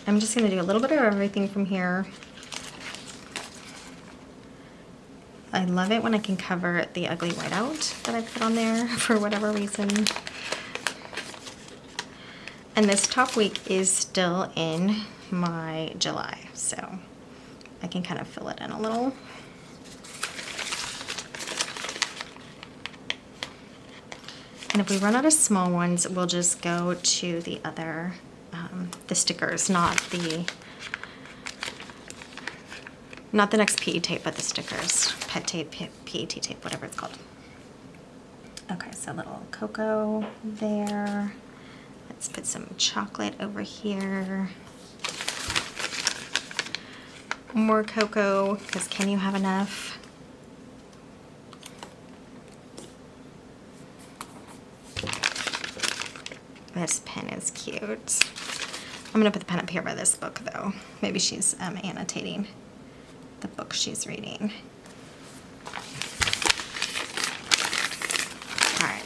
I'm just going to do a little bit of everything from here. I love it when I can cover the ugly whiteout that I put on there for whatever reason. And this top week is still in my July, so I can kind of fill it in a little. And if we run out of small ones, we'll just go to the other, the stickers, not the next PE tape, but the stickers, pet tape, PET tape, whatever it's called. Okay, so a little cocoa there. Let's put some chocolate over here. More cocoa, because can you have enough? This pen is cute. I'm gonna put the pen up here by this book though. Maybe she's annotating the book she's reading. All right.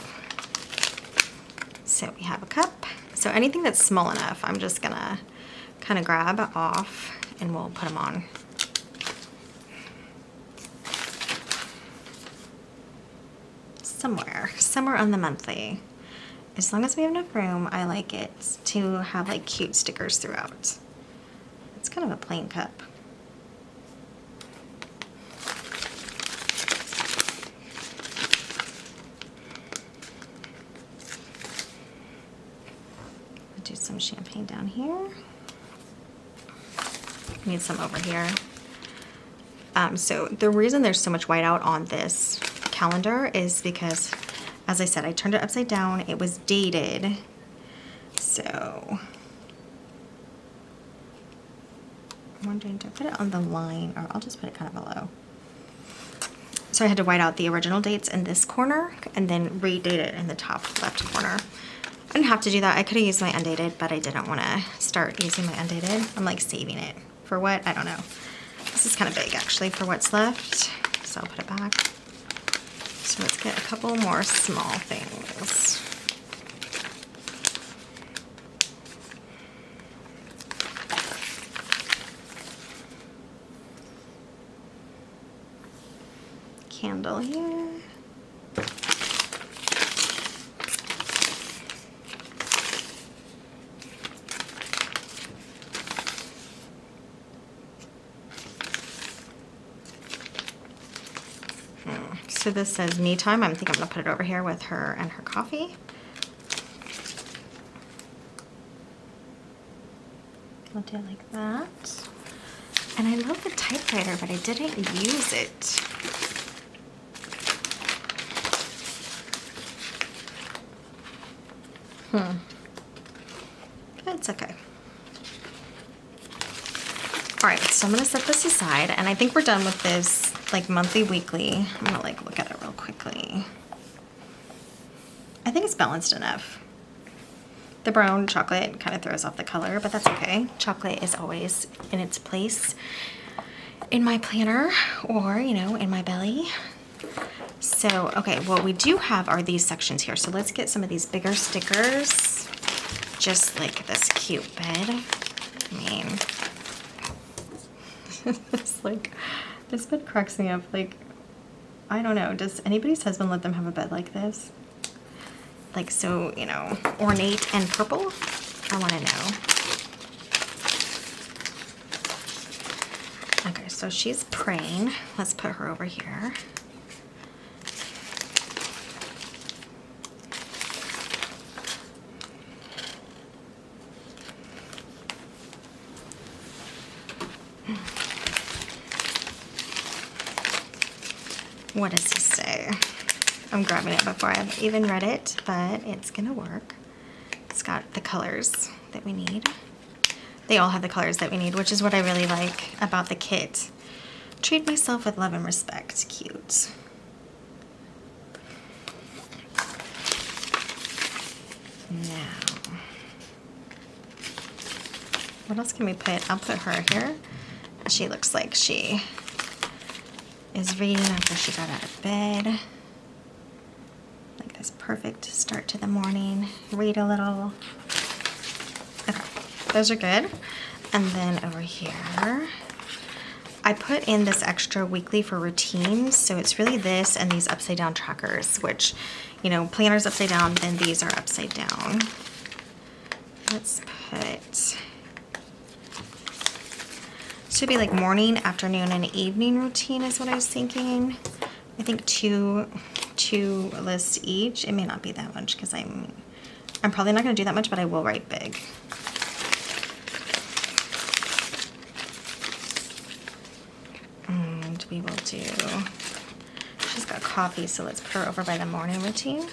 So we have a cup. So anything that's small enough, I'm just gonna kind of grab off and we'll put them on. Somewhere on the monthly. As long as we have enough room, I like it to have like cute stickers throughout. It's kind of a plain cup. I'll do some champagne down here. Need some over here. So the reason there's so much whiteout on this calendar is because, as I said, I turned it upside down. It was dated. So I'm wondering, do I put it on the line or I'll just put it kind of below? So I had to white out the original dates in this corner and then redate it in the top left corner. I didn't have to do that. I could have used my undated, but I didn't want to start using my undated. I'm like saving it for what? I don't know. This is kind of big actually for what's left. so I'll put it back. So let's get a couple more small things. Candle here. So this says me time. I think I'm gonna put it over here with her and her coffee. I'll do it like that. And I love the typewriter, but I didn't use it. It's okay. All right, so I'm gonna set this aside, and I think we're done with this like monthly, weekly. I'm gonna like look at it real quickly. I think it's balanced enough. The brown chocolate kind of throws off the color, but that's okay. Chocolate is always in its place in my planner, or you know, in my belly. So, okay, what we do have are these sections here. So let's get some of these bigger stickers, just like this cute bed. I mean, this bed cracks me up. Like, I don't know, does anybody's husband let them have a bed like this? Like, so, you know, ornate and purple? I want to know. Okay, so she's praying. Let's put her over here. What does he say? I'm grabbing it before I've even read it, but it's gonna work. It's got the colors that we need. They all have the colors that we need, which is what I really like about the kit. Treat myself with love and respect. Cute. Now, what else can we put? I'll put her here. She looks like she is reading after she got out of bed. Like this perfect start to the morning. Read a little. Okay, those are good. And then over here, I put in this extra weekly for routines. So it's really this and these upside down trackers, which, you know, planners upside down, then these are upside down. Let's put, should be like morning, afternoon, and evening routine is what I was thinking. I think two lists each. It may not be that much because I'm probably not going to do that much, but I will write big. And we will do, she's got coffee, so let's put her over by the morning routine.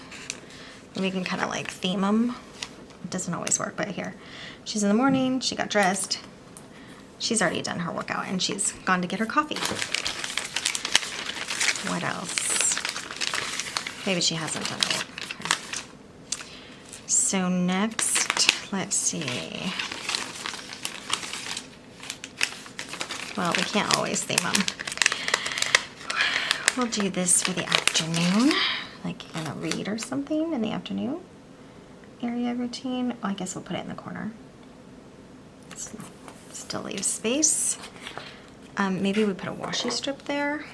And we can kind of like theme them. It doesn't always work, but here. She's in the morning, she got dressed. She's already done her workout and she's gone to get her coffee. What else? Maybe she hasn't done it. Okay. So next, let's see. Well, we can't always theme them. We'll do this for the afternoon. Like you're gonna read or something in the afternoon. Area routine. Oh, I guess we'll put it in the corner. Still leave space. Maybe we put a washi strip there.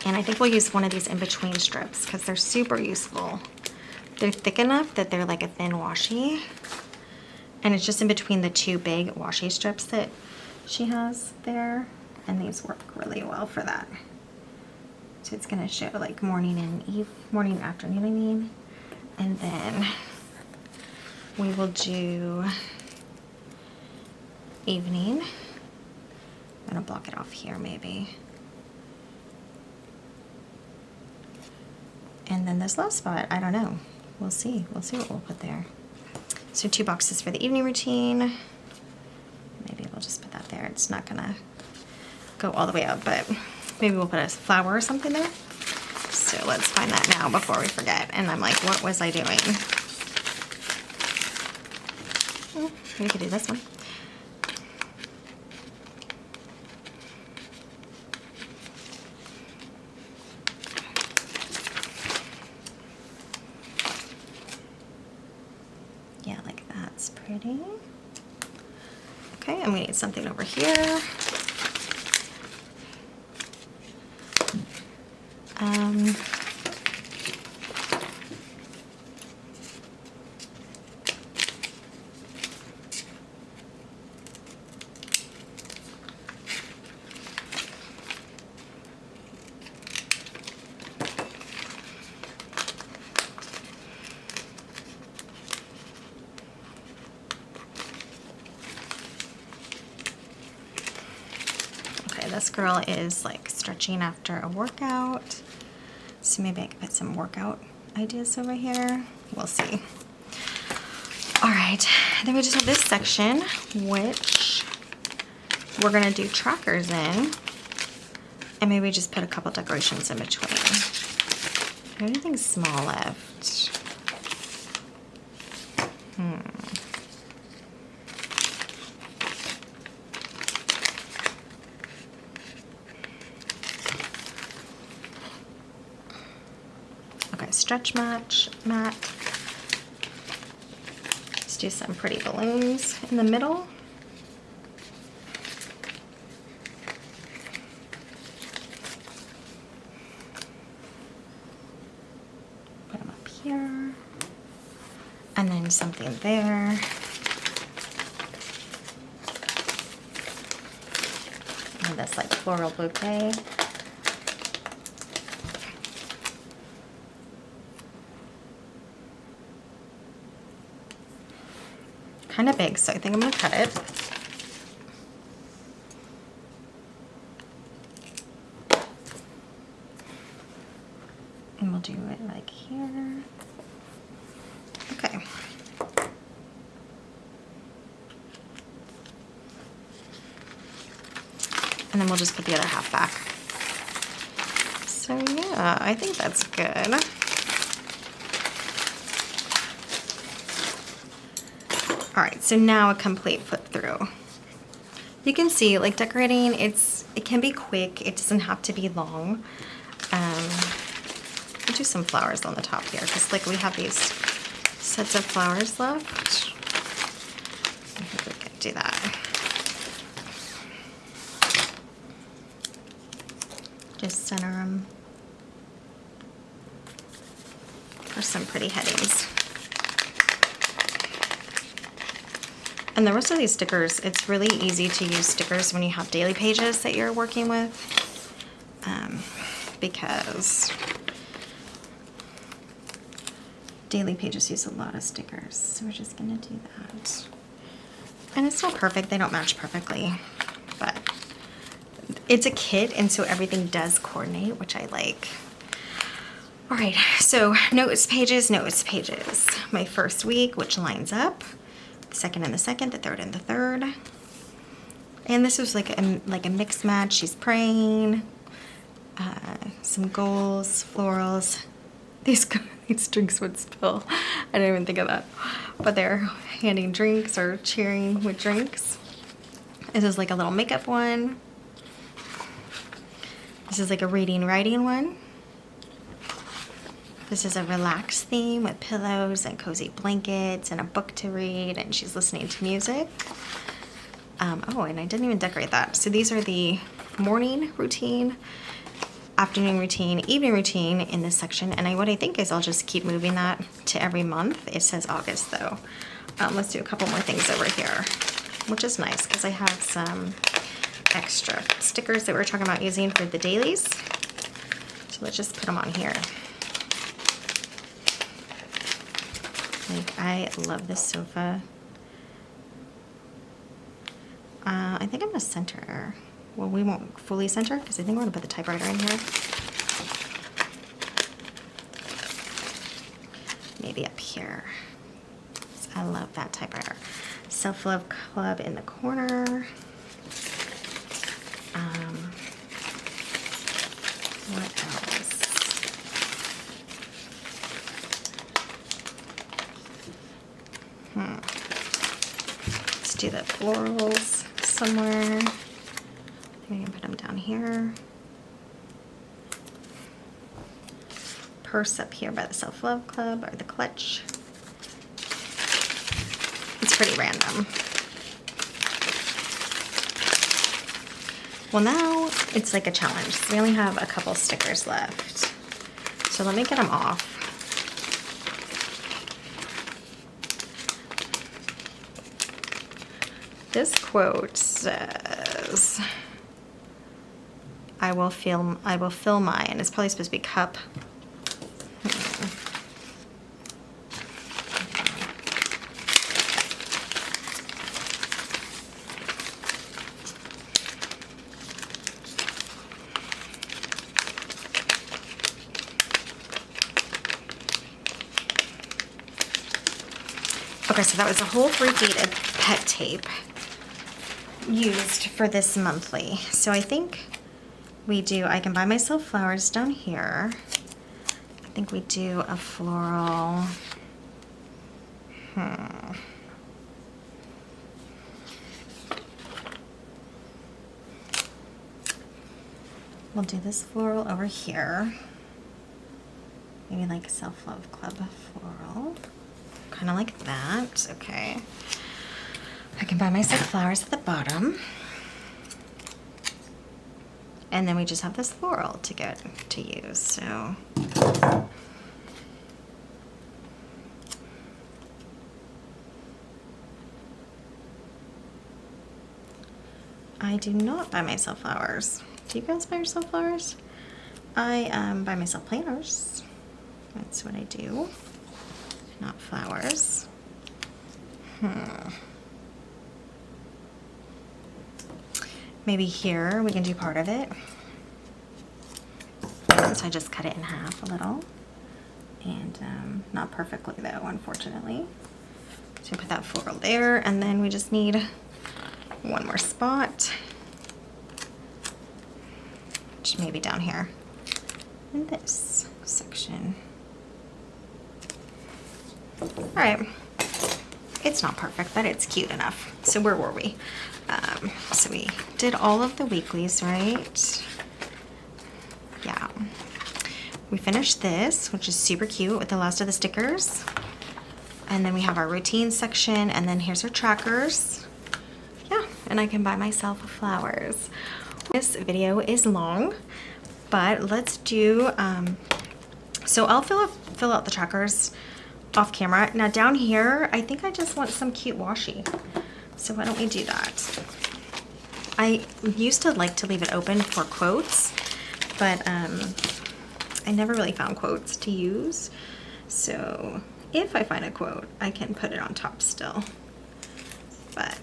And I think we'll use one of these in-between strips because they're super useful. They're thick enough that they're like a thin washi. And it's just in between the two big washi strips that she has there. And these work really well for that. So it's gonna show like morning and afternoon, I mean. And then we will do evening. I'm gonna block it off here maybe. And then this last spot, I don't know. We'll see. We'll see what we'll put there. So 2 boxes for the evening routine. Maybe we'll just put that there. It's not gonna go all the way up, but maybe we'll put a flower or something there. So let's find that now before we forget. And I'm like, what was I doing? We could do this one. Okay. Okay, and we need something over here. This girl is like stretching after a workout. So maybe I could put some workout ideas over here. We'll see. All right, then we just have this section, which we're gonna do trackers in. And maybe just put a couple decorations in between. Anything small left? Stretch mat. Let's do some pretty balloons in the middle. Put them up here. And then something there. And this like floral bouquet. Kind of big, so I think I'm gonna cut it. And we'll do it like here. Okay. And then we'll just put the other half back. So yeah, I think that's good. All right, so now a complete flip through. You can see like decorating, it can be quick. It doesn't have to be long. I'll do some flowers on the top here because like we have these sets of flowers left. I think we can do that. Just center them for some pretty headings. And the rest of these stickers, it's really easy to use stickers when you have daily pages that you're working with, because daily pages use a lot of stickers. So we're just gonna do that. And it's not perfect, they don't match perfectly, but it's a kit and so everything does coordinate, which I like. All right, so notes pages. My first week, which lines up. The second and the second, the third and the third. And this was like a mixed match. She's praying, some goals, florals. These drinks would spill. I didn't even think of that. But they're handing drinks or cheering with drinks. This is like a little makeup one. This is like a reading, writing one. This is a relaxed theme with pillows and cozy blankets and a book to read, and she's listening to music. Oh, and I didn't even decorate that. So these are the morning routine, afternoon routine, evening routine in this section. And what I think is I'll just keep moving that to every month. It says August though. Let's do a couple more things over here, which is nice because I have some extra stickers that we're talking about using for the dailies. So let's just put them on here. Like, I love this sofa. I think I'm gonna center. Well, we won't fully center because I think we're gonna put the typewriter in here. Maybe up here. I love that typewriter. Self-love club in the corner. What else? Let's do the florals somewhere. We can put them down here. Purse up here by the self-love club or the clutch. It's pretty random. Well, now it's like a challenge. So we only have a couple stickers left. So let me get them off. This quote says, I will fill mine. It's probably supposed to be cup. Okay, so that was a whole 3 feet of pet tape used for this monthly. So I think we do, I can buy myself flowers down here. I think we do a floral. We'll do this floral over here. Maybe like a self-love club floral. Kind of like that, okay. I can buy myself flowers at the bottom. And then we just have this floral to get to use, so. I do not buy myself flowers. Do you guys buy yourself flowers? I buy myself planners. That's what I do. Not flowers. Maybe here we can do part of it. So I just cut it in half a little. And not perfectly though, unfortunately. So put that floral there, and then we just need one more spot. Which maybe down here in this section. All right, it's not perfect, but it's cute enough. So where were we? So we did all of the weeklies, right? Yeah. We finished this, which is super cute with the last of the stickers. And then we have our routine section, and then here's our trackers. Yeah, and I can buy myself flowers. This video is long, but let's do, so I'll fill out the trackers off camera. Now down here, I think I just want some cute washi. So why don't we do that? I used to like to leave it open for quotes, but I never really found quotes to use. So if I find a quote, I can put it on top still. But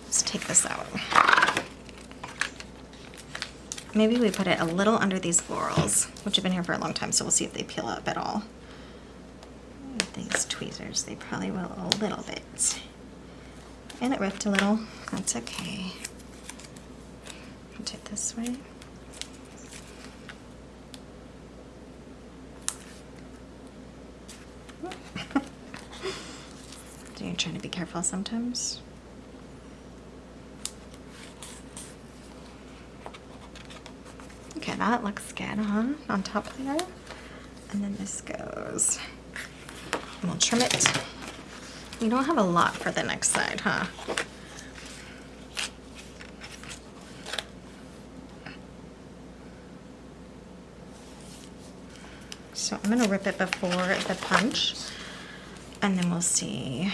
let's take this out. Maybe we put it a little under these florals, which have been here for a long time, so we'll see if they peel up at all. These tweezers, they probably will a little bit. And it ripped a little. That's okay. Put it this way. So you're trying to be careful sometimes. Okay, that looks good, huh? On top there. And then this goes. And we'll trim it. We don't have a lot for the next side, huh? So I'm gonna rip it before the punch, and then we'll see.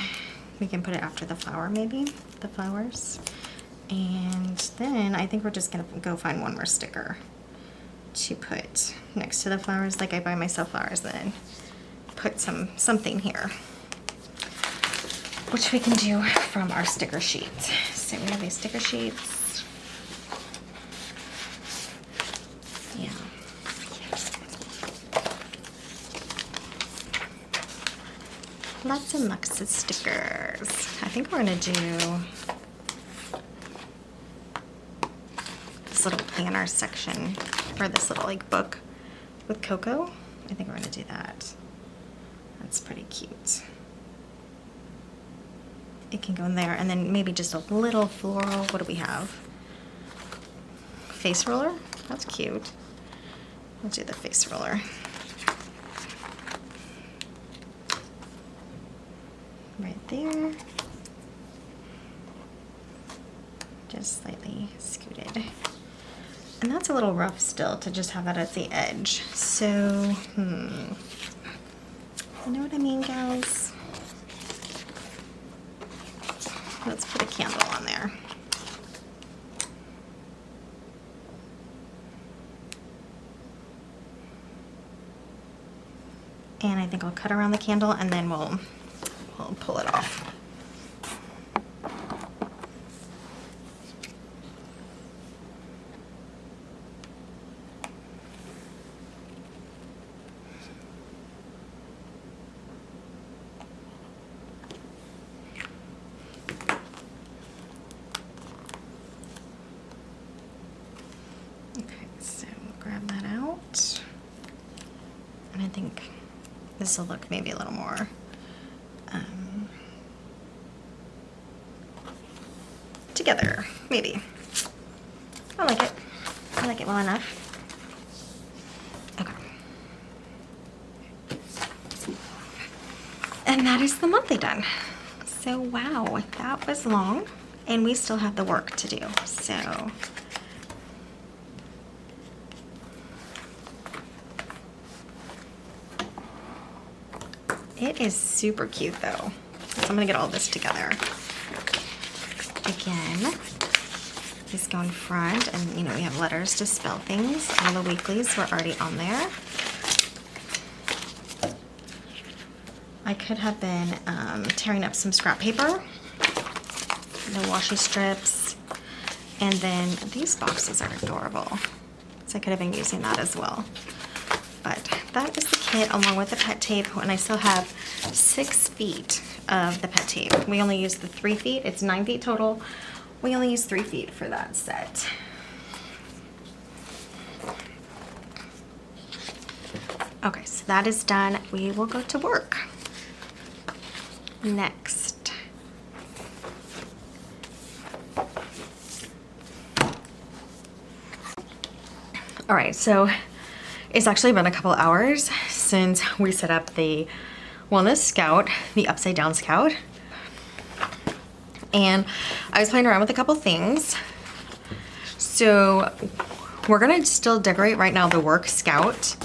We can put it after the flower, maybe, the flowers. And then I think we're just gonna go find one more sticker to put next to the flowers, like I buy myself flowers, then put something here, which we can do from our sticker sheets. So we have these sticker sheets. Yeah. Lots and lots of stickers. I think we're gonna do this little planner section, or this little like book with Coco. I think we're gonna do that. That's pretty cute. It can go in there, and then maybe just a little floral. What do we have? Face roller? That's cute. We'll do the face roller. there. Just slightly scooted. And that's a little rough still to just have that at the edge. So, you know what I mean, gals? Let's put a candle on there. And I think I'll cut around the candle and then we'll pull it off. Okay, so we'll grab that out. And I think this will look maybe a little more together, maybe. I like it. I like it well enough. Okay. And that is the monthly done. So wow, that was long, and we still have the work to do. So it is super cute though. So I'm gonna get all this together. Again, these go in front, and you know, we have letters to spell things. All the weeklies were already on there. I could have been tearing up some scrap paper, the washi strips, and then these boxes are adorable. So I could have been using that as well. But that is the kit along with the pet tape, and I still have 6 feet of the pet tape. We only use the 3 feet. It's 9 feet total. We only use 3 feet for that set. Okay, so that is done. We will go to work. Next. All right, so it's actually been a couple hours since we set up the Wellness Scout, the upside down Scout. And I was playing around with a couple things. So we're gonna still decorate right now the Work Scout,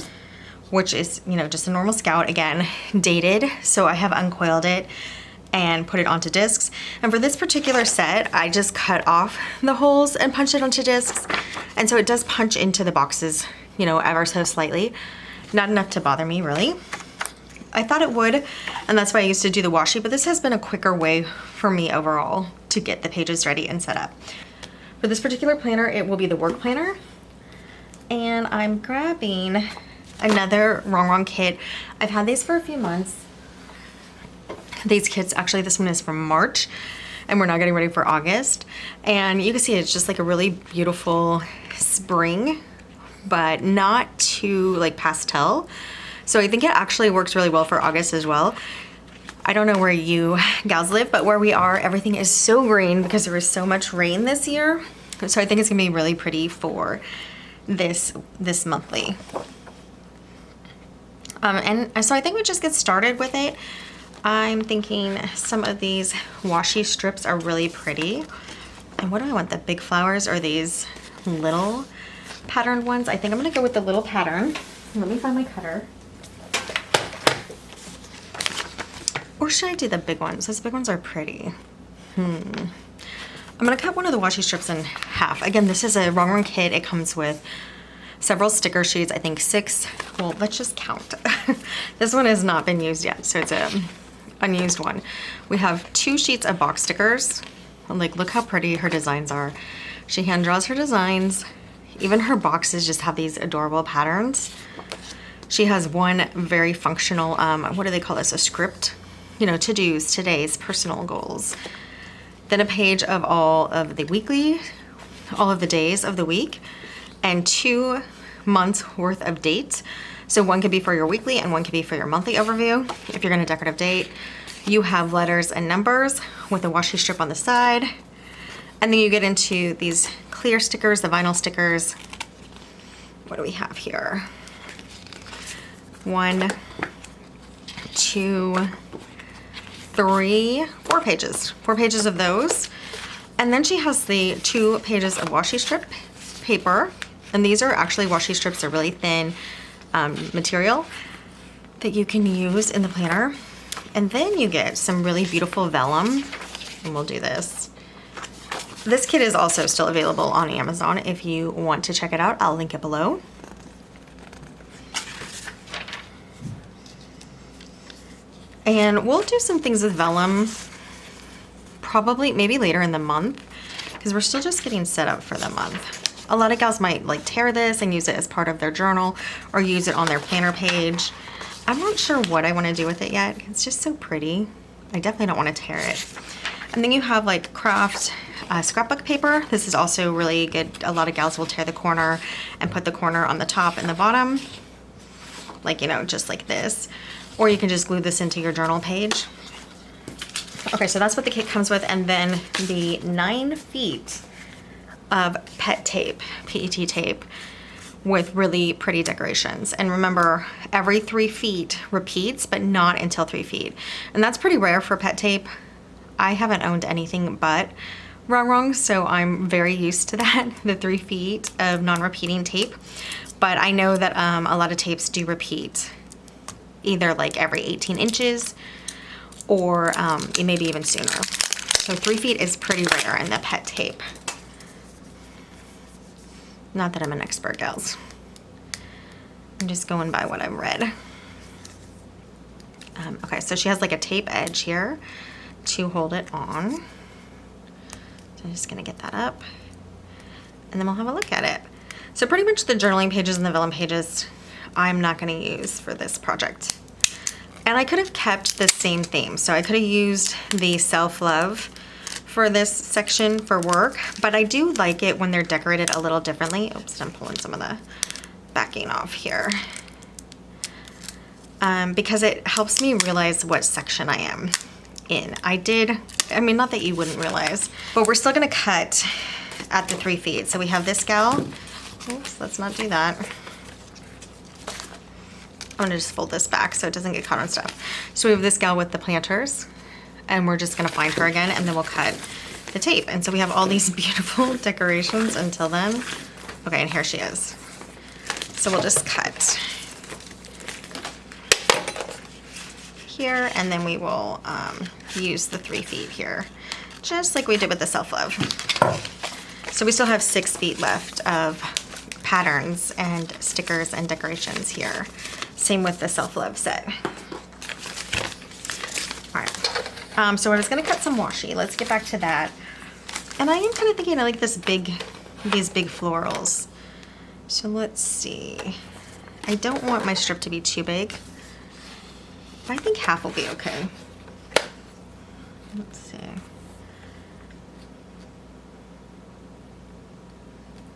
which is, you know, just a normal Scout, again, dated. So I have uncoiled it and put it onto discs. And for this particular set, I just cut off the holes and punched it onto discs. And so it does punch into the boxes, you know, ever so slightly. Not enough to bother me, really. I thought it would, and that's why I used to do the washi, but this has been a quicker way for me overall to get the pages ready and set up. For this particular planner, it will be the work planner. And I'm grabbing another Rongrong kit. I've had these for a few months. These kits, actually this one is from March, and we're now getting ready for August. And you can see it's just like a really beautiful spring, but not too like pastel. So I think it actually works really well for August as well. I don't know where you gals live, but where we are, everything is so green because there was so much rain this year. So I think it's gonna be really pretty for this monthly. And so I think we just get started with it. I'm thinking some of these washi strips are really pretty. And what do I want, the big flowers or these little patterned ones? I think I'm gonna go with the little pattern. Let me find my cutter. Or should I do the big ones? Those big ones are pretty. I'm gonna cut one of the washi strips in half. Again, this is a Rongrong kit. It comes with several sticker sheets, I think 6. Well, let's just count. This one has not been used yet, so it's a unused one. We have 2 sheets of box stickers. Like, look how pretty her designs are. She hand draws her designs. Even her boxes just have these adorable patterns. She has one very functional, what do they call this? A script, you know, to-dos, today's, personal goals. Then a page of all of the weekly, all of the days of the week, and 2 months worth of dates. So one could be for your weekly and one could be for your monthly overview. If you're gonna decorative date, you have letters and numbers with a washi strip on the side. And then you get into these clear stickers, the vinyl stickers. What do we have here? 1, 2, 4 pages of those. And then she has the 2 pages of washi strip paper. And these are actually washi strips. They're really thin material that you can use in the planner. And then you get some really beautiful vellum. And we'll do this. This kit is also still available on Amazon if you want to check it out. I'll link it below. And we'll do some things with vellum probably maybe later in the month because we're still just getting set up for the month. A lot of gals might like tear this and use it as part of their journal or use it on their planner page. I'm not sure what I want to do with it yet. It's just so pretty. I definitely don't want to tear it. And then you have like craft scrapbook paper. This is also really good. A lot of gals will tear the corner and put the corner on the top and the bottom, like, you know, just like this. Or you can just glue this into your journal page. Okay, so that's what the kit comes with. And then the 9 feet of pet tape, PET tape, with really pretty decorations. And remember, every 3 feet repeats, but not until 3 feet. And that's pretty rare for pet tape. I haven't owned anything but Rongrong, so I'm very used to that, the 3 feet of non-repeating tape. But I know that a lot of tapes do repeat, either like every 18 inches or maybe even sooner. So 3 feet is pretty rare in the pet tape. Not that I'm an expert, gals. I'm just going by what I've read. Okay, so she has like a tape edge here to hold it on. So I'm just gonna get that up and then we'll have a look at it. So pretty much the journaling pages and the vellum pages I'm not gonna use for this project. And I could have kept the same theme. So I could have used the self-love for this section for work, but I do like it when they're decorated a little differently. Oops, I'm pulling some of the backing off here. Because it helps me realize what section I am in. I mean, not that you wouldn't realize, but we're still gonna cut at the 3 feet. So we have this gal. Oops, let's not do that. I'm gonna just fold this back so it doesn't get caught on stuff. So we have this gal with the planters, and we're just gonna find her again, and then we'll cut the tape. And so we have all these beautiful decorations until then. Okay, and here she is. So we'll just cut here, and then we will use the 3 feet here, just like we did with the self-love. So we still have 6 feet left of patterns and stickers and decorations here. Same with the self-love set. All right, so I was gonna cut some washi. Let's get back to that. And I am kind of thinking I like these big florals. So let's see. I don't want my strip to be too big. I think half will be okay. Let's see.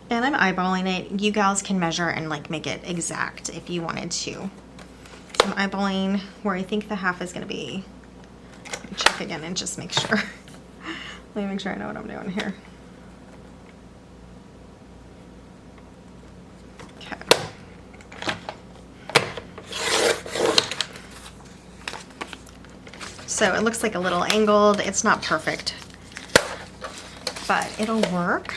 And I'm eyeballing it. You gals can measure and like make it exact if you wanted to. So I'm eyeballing where I think the half is gonna be. Check again and just make sure. Let me make sure I know what I'm doing here. Okay. So it looks like a little angled. It's not perfect, but it'll work.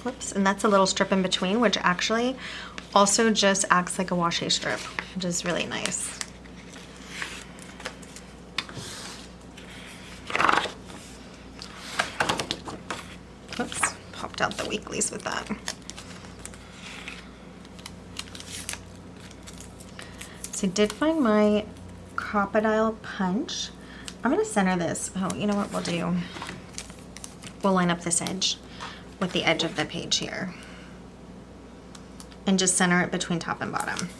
Whoops, and that's a little strip in between, which actually also just acts like a washi strip, which is really nice. Whoops, popped out the weeklies with that. So I did find my crocodile punch. I'm gonna center this. Oh, you know what we'll do? We'll line up this edge with the edge of the page here and just center it between top and bottom.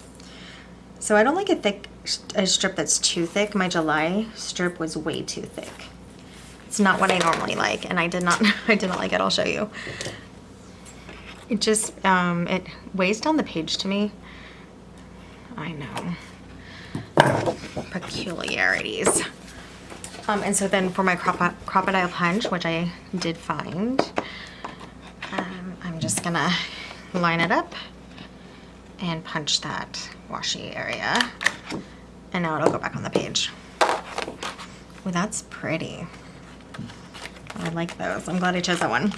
So I don't like a strip that's too thick. My July strip was way too thick. It's not what I normally like, and I did not like it. I'll show you. It just it weighs down the page to me. I know. Peculiarities. And so then for my crocodile punch, which I did find, I'm just gonna line it up and punch that washi area. And now it'll go back on the page. Well, that's pretty. I like those. I'm glad I chose that one.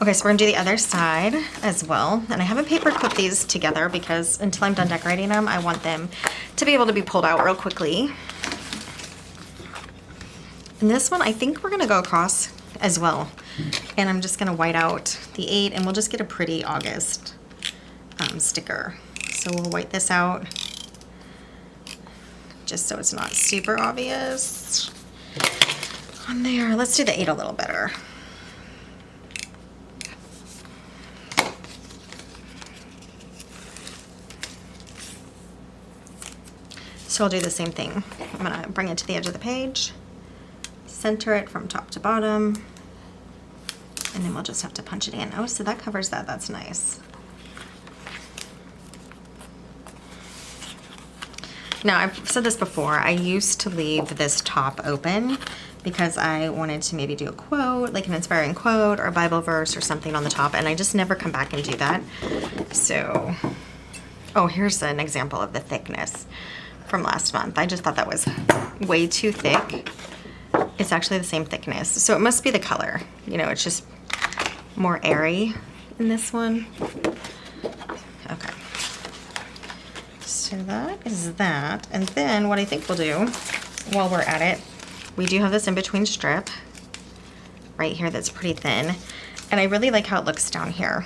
Okay, so we're gonna do the other side as well. And I haven't paper clipped these together because until I'm done decorating them, I want them to be able to be pulled out real quickly. And this one, I think we're gonna go across as well. And I'm just gonna white out the 8 and we'll just get a pretty August sticker. So we'll white this out just so it's not super obvious on there. Let's do the 8 a little better. So I'll do the same thing. I'm gonna bring it to the edge of the page, center it from top to bottom, and then we'll just have to punch it in. Oh, so that covers that, that's nice. Now, I've said this before, I used to leave this top open because I wanted to maybe do a quote, like an inspiring quote or a Bible verse or something on the top, and I just never come back and do that. So, oh, here's an example of the thickness from last month. I just thought that was way too thick. It's actually the same thickness. So it must be the color. You know, it's just more airy in this one. Okay. So that is that. And then what I think we'll do while we're at it, we do have this in-between strip right here that's pretty thin. And I really like how it looks down here.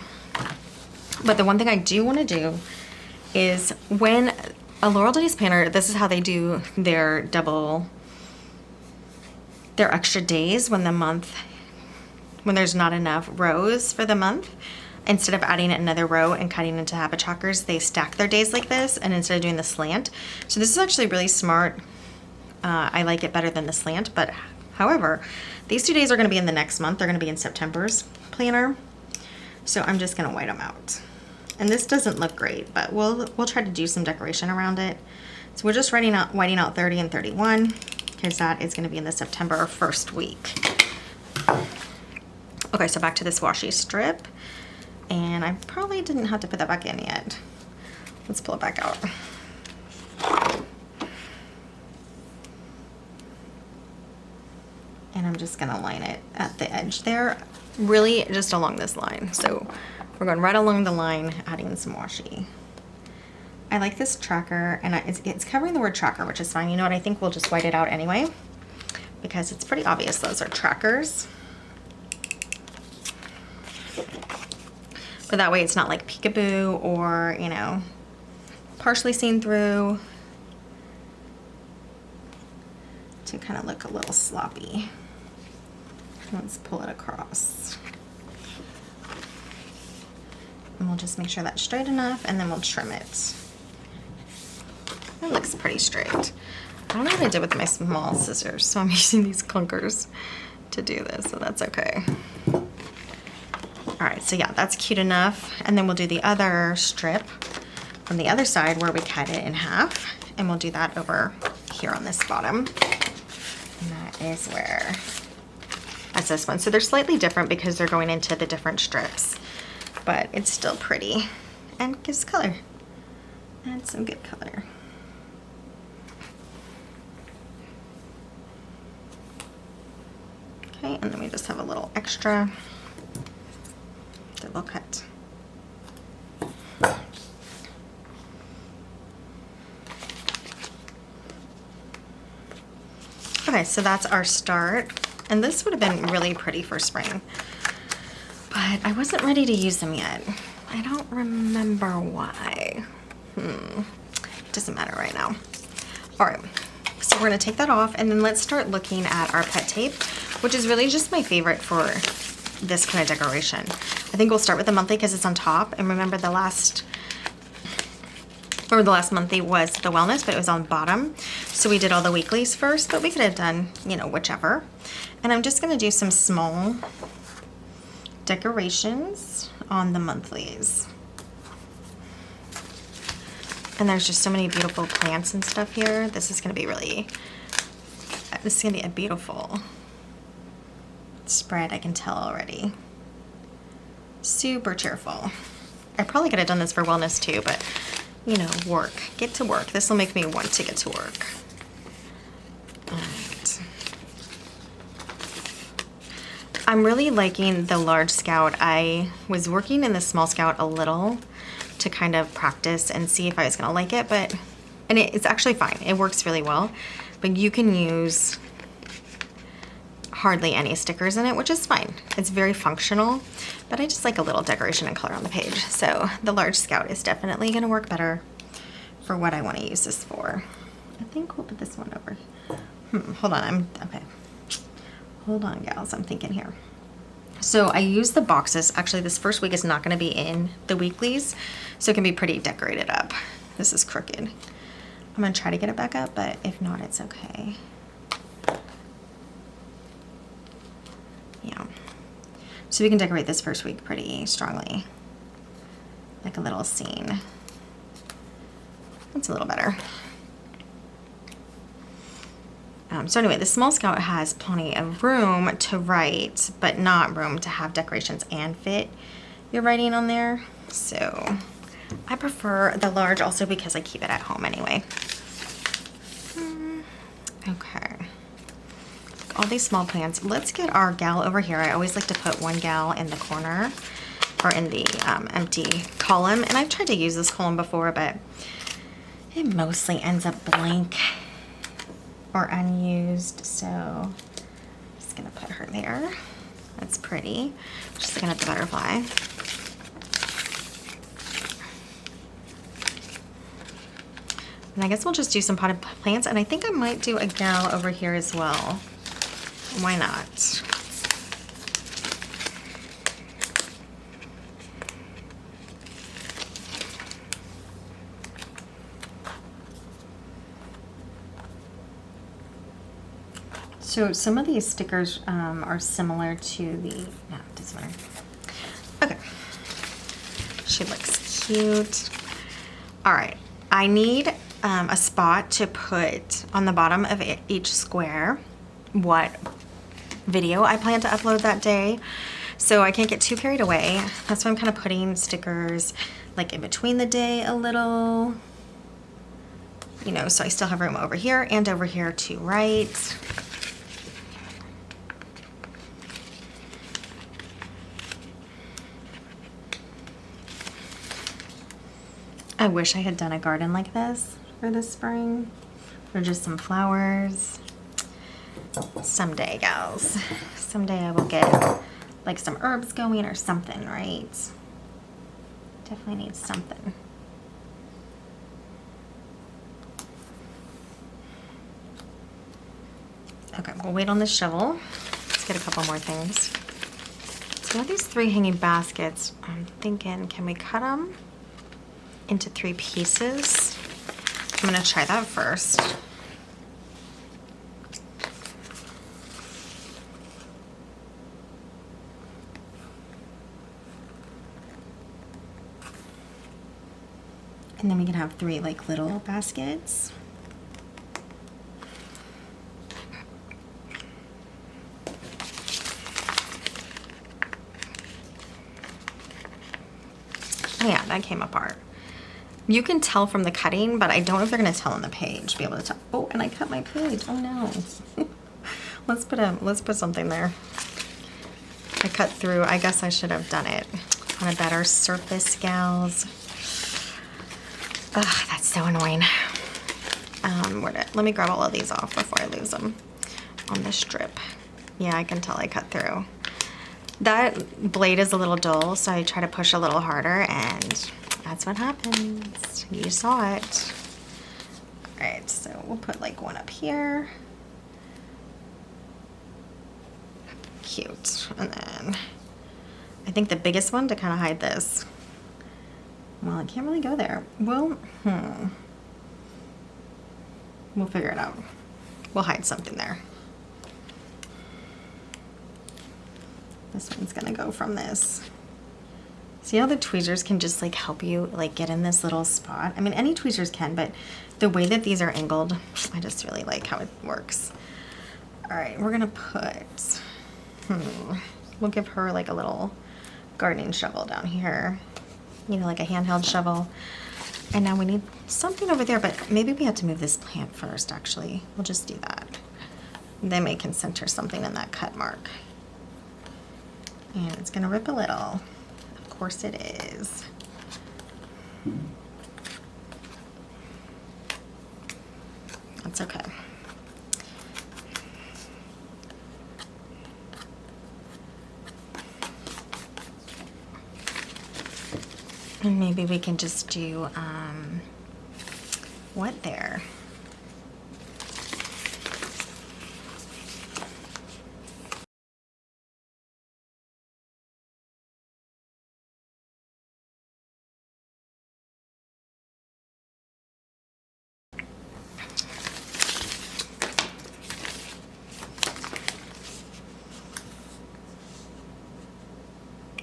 But the one thing I do want to do is when a Laurel Denise planner, this is how they do their their extra days when there's not enough rows for the month. Instead of adding another row and cutting into habit trackers, they stack their days like this, and instead of doing the slant. So this is actually really smart. I like it better than the slant, but however, these 2 days are gonna be in the next month. They're gonna be in September's planner. So I'm just gonna white them out. And this doesn't look great, but we'll try to do some decoration around it. So we're just whiting out 30 and 31 because that is going to be in the September 1st week. Okay, so back to this washi strip. And I probably didn't have to put that back in yet. Let's pull it back out. And I'm just going to line it at the edge there, really just along this line. So we're going right along the line, adding some washi. I like this tracker, and it's covering the word tracker, which is fine. You know what? I think we'll just white it out anyway, because it's pretty obvious those are trackers. But that way it's not like peekaboo or, you know, partially seen through to kind of look a little sloppy. Let's pull it across. And we'll just make sure that's straight enough, and then we'll trim it. That looks pretty straight. I don't know what I did with my small scissors, so I'm using these clunkers to do this, so that's okay. All right, so yeah, that's cute enough. And then we'll do the other strip from the other side where we cut it in half, and we'll do that over here on this bottom. And that is where, that's this one. So they're slightly different because they're going into the different strips, but it's still pretty and gives color. And some good color. Okay, and then we just have a little extra that we'll cut. Okay, so that's our start. And this would have been really pretty for spring, but I wasn't ready to use them yet. I don't remember why. Doesn't matter right now. All right, so we're gonna take that off, and then let's start looking at our pet tape, which is really just my favorite for this kind of decoration. I think we'll start with the monthly because it's on top. And remember the last monthly was the wellness, but it was on bottom. So we did all the weeklies first, but we could have done, you know, whichever. And I'm just gonna do some small decorations on the monthlies. And there's just so many beautiful plants and stuff here. This is gonna be a beautiful spread, I can tell already. Super cheerful. I probably could have done this for wellness too, but you know, work, get to work. This will make me want to get to work. All right. I'm really liking the large Scout. I was working in the small Scout a little to kind of practice and see if I was gonna like it, and it's actually fine. It works really well, but you can use hardly any stickers in it, which is fine. It's very functional, but I just like a little decoration and color on the page. So the large Scout is definitely gonna work better for what I wanna use this for. I think we'll put this one over. Hold on, okay. Hold on, gals, I'm thinking here. So I use the boxes. Actually, this first week is not gonna be in the weeklies, so it can be pretty decorated up. This is crooked. I'm gonna try to get it back up, but if not, it's okay. Yeah. So we can decorate this first week pretty strongly. Like a little scene. That's a little better. So anyway, the small Scout has plenty of room to write, but not room to have decorations and fit your writing on there. So I prefer the large also because I keep it at home anyway. Okay. All these small plants. Let's get our gal over here. I always like to put one gal in the corner or in the empty column. And I've tried to use this column before, but it mostly ends up blank or unused. So I'm just gonna put her there. That's pretty. Just looking at the butterfly. And I guess we'll just do some potted plants. And I think I might do a gal over here as well. Why not? So some of these stickers are similar to the, no, it doesn't matter. Okay. She looks cute. All right, I need a spot to put on the bottom of each square what video I plan to upload that day. So I can't get too carried away. That's why I'm kind of putting stickers like in between the day a little, you know, so I still have room over here and over here to write. I wish I had done a garden like this for this spring, or just some flowers. Someday, gals. Someday I will get like some herbs going or something, right? Definitely need something. Okay, we'll wait on the shovel. Let's get a couple more things. So with these 3 hanging baskets, I'm thinking, can we cut them into 3 pieces? I'm gonna try that first. And then we can have 3 like little baskets. Oh yeah, that came apart. You can tell from the cutting, but I don't know if they're gonna tell on the page. Be able to tell. Oh, and I cut my page. Oh no. let's put something there. I cut through. I guess I should have done it on a better surface, gals. Ugh, that's so annoying. Let me grab all of these off before I lose them on this strip. Yeah, I can tell I cut through. That blade is a little dull, so I try to push a little harder, and that's what happens. You saw it. All right, so we'll put like one up here. Cute. And then I think the biggest one to kind of hide this. Well, I can't really go there. Well, we'll figure it out. We'll hide something there. This one's gonna go from this. See how the tweezers can just like help you like get in this little spot? I mean, any tweezers can, but the way that these are angled, I just really like how it works. All right, we're gonna put, we'll give her like a little gardening shovel down here. you know, like a handheld shovel. And now we need something over there, but maybe we have to move this plant first, actually. We'll just do that. Then we can center something in that cut mark. And it's gonna rip a little. Of course it is. That's okay. And maybe we can just do, what there?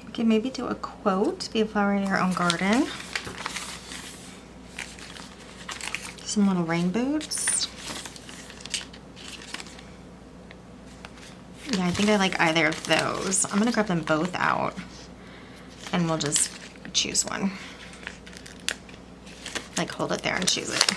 Okay, maybe do a quote, be a flower in your own garden. Some little rain boots. Yeah, I think I like either of those. I'm gonna grab them both out and we'll just choose one. Like hold it there and choose it.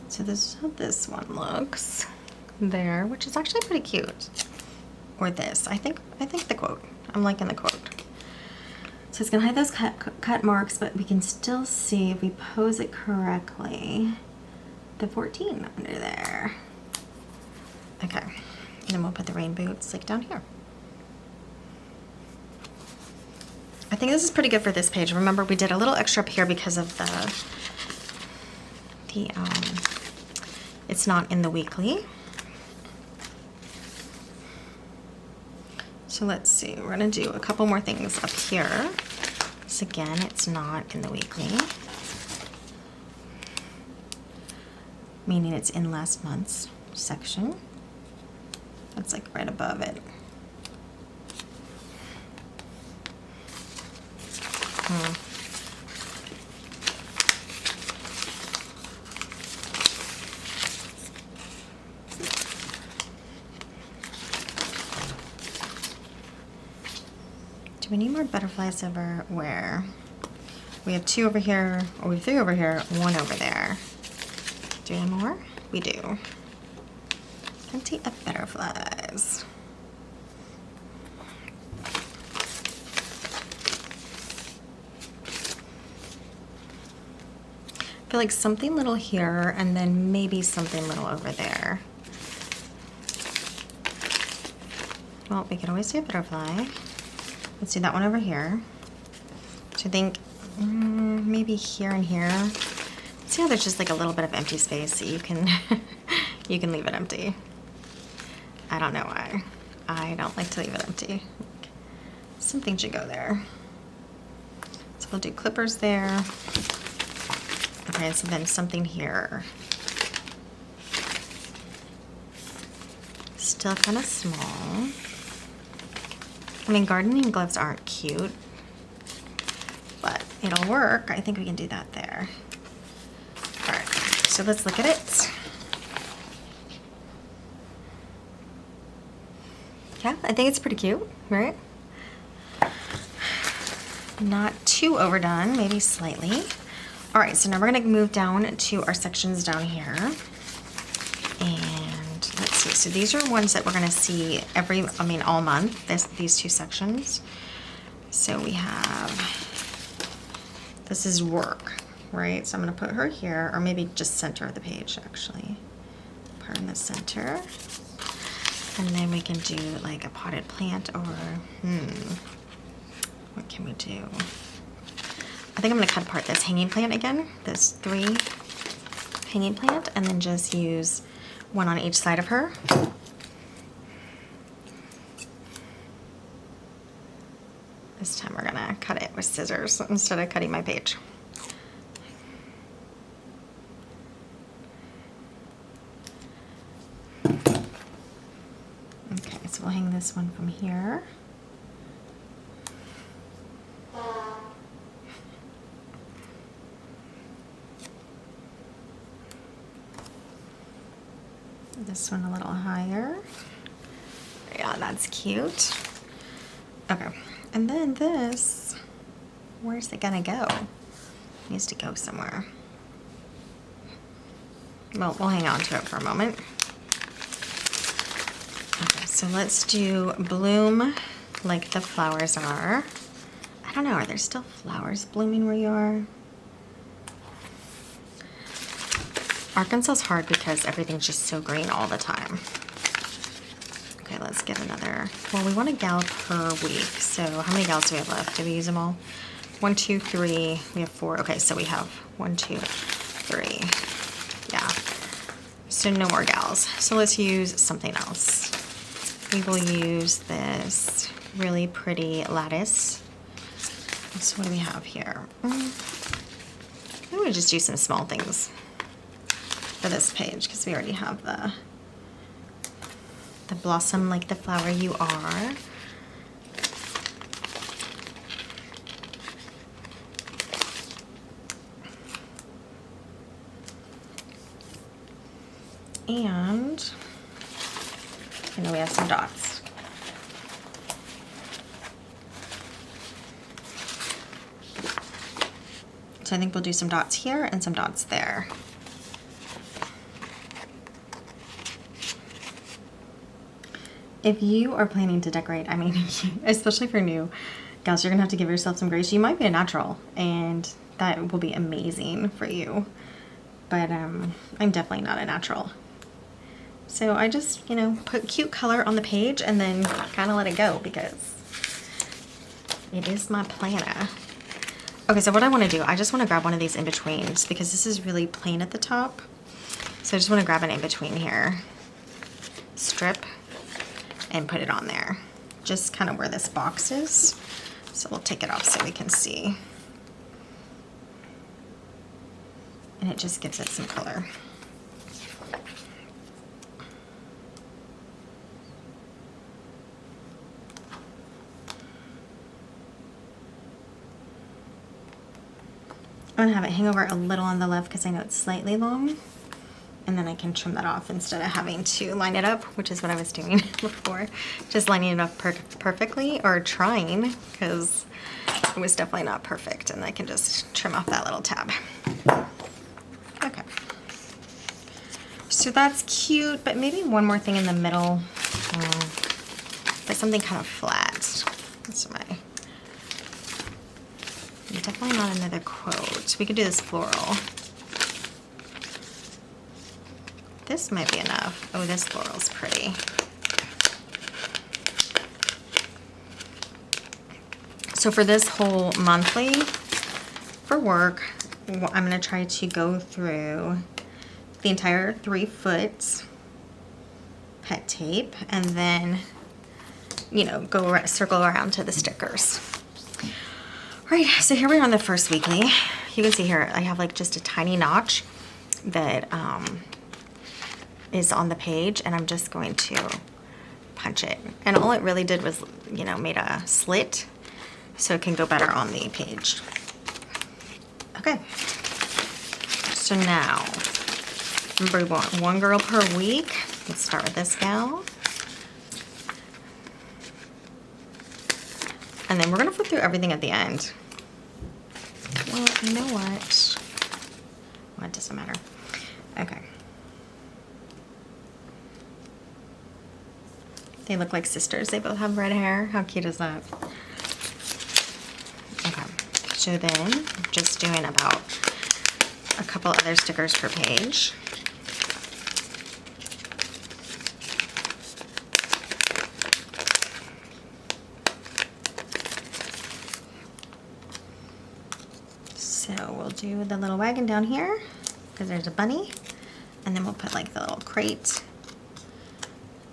So this is how this one looks there, which is actually pretty cute. Or this, I think the quote. I'm liking the quote. So it's gonna hide those cut marks, but we can still see if we pose it correctly, the 14 under there. Okay, and then we'll put the rain boots like down here. I think this is pretty good for this page. Remember, we did a little extra up here because of it's not in the weekly. So let's see, we're gonna do a couple more things up here. So again, it's not in the weekly, meaning it's in last month's section. That's like right above it. Do we need more butterflies everywhere? We have 2 over here, or we have 3 over here, 1 over there. Do we need more? We do. Plenty of butterflies. I feel like something little here, and then maybe something little over there. Well, we could always do a butterfly. Let's do that one over here. So I think maybe here and here. See how there's just like a little bit of empty space that you can you can leave it empty. I don't know why. I don't like to leave it empty. Something should go there. So we'll do clippers there. Okay, so then something here. Still kind of small. I mean, gardening gloves aren't cute, but it'll work. I think we can do that there. All right, so let's look at it. Yeah, I think it's pretty cute, right? Not too overdone, maybe slightly. All right, so now we're gonna move down to our sections down here. And let's see, so these are ones that we're gonna see all month, these 2 sections. So we have, this is work, right? So I'm gonna put her here, or maybe just center the page actually. Put her in the center. And then we can do like a potted plant or, what can we do? I think I'm gonna cut apart this hanging plant again, this 3 hanging plant, and then just use 1 on each side of her. This time we're gonna cut it with scissors instead of cutting my page. Okay, so we'll hang this one from here. this one a little higher. Yeah, that's cute. Okay, and then this, where's it gonna go? It needs to go somewhere. Well, we'll hang on to it for a moment. Okay, so let's do bloom like the flowers are. I don't know, are there still flowers blooming where you are? Arkansas's hard because everything's just so green all the time. Okay, let's get another. Well, we want a gal per week. So how many gals do we have left? Did we use them all? 1, 2, 3. We have 4. Okay, so we have 1, 2, 3. Yeah. So no more gals. So let's use something else. We will use this really pretty lattice. So what do we have here? Maybe we just do some small things for this page because we already have the blossom like the flower you are. And then we have some dots. So I think we'll do some dots here and some dots there. If you are planning to decorate, I mean, especially for new gals, you're gonna have to give yourself some grace. You might be a natural, and that will be amazing for you. But I'm definitely not a natural. So I just, you know, put cute color on the page and then kind of let it go because it is my planner. Okay, so what I want to do, I just want to grab one of these in-betweens because this is really plain at the top. So I just want to grab an in-between here, strip, and put it on there. Just kind of where this box is. So we'll take it off so we can see. And it just gives it some color. I'm gonna have it hang over a little on the left because I know it's slightly long. And then I can trim that off instead of having to line it up, which is what I was doing before. Just lining it up perfectly, or trying, because it was definitely not perfect. And I can just trim off that little tab. Okay. So that's cute, but maybe one more thing in the middle. But something kind of flat. That's my... Definitely not another quote. We could do this floral. This might be enough. Oh, this floral's pretty. So for this whole monthly, for work, I'm gonna try to go through the entire 3 foot pet tape and then, you know, go circle around to the stickers. All right, so here we are on the first weekly. You can see here, I have like just a tiny notch that is on the page, and I'm just going to punch it. And all it really did was, you know, made a slit so it can go better on the page. Okay, so now, remember we want 1 girl per week. Let's start with this gal. And then we're gonna flip through everything at the end. Well, you know what? Well, it doesn't matter. Okay. They look like sisters. They both have red hair. How cute is that? Okay. So then, just doing about a couple other stickers per page. So we'll do the little wagon down here because there's a bunny, and then we'll put like the little crate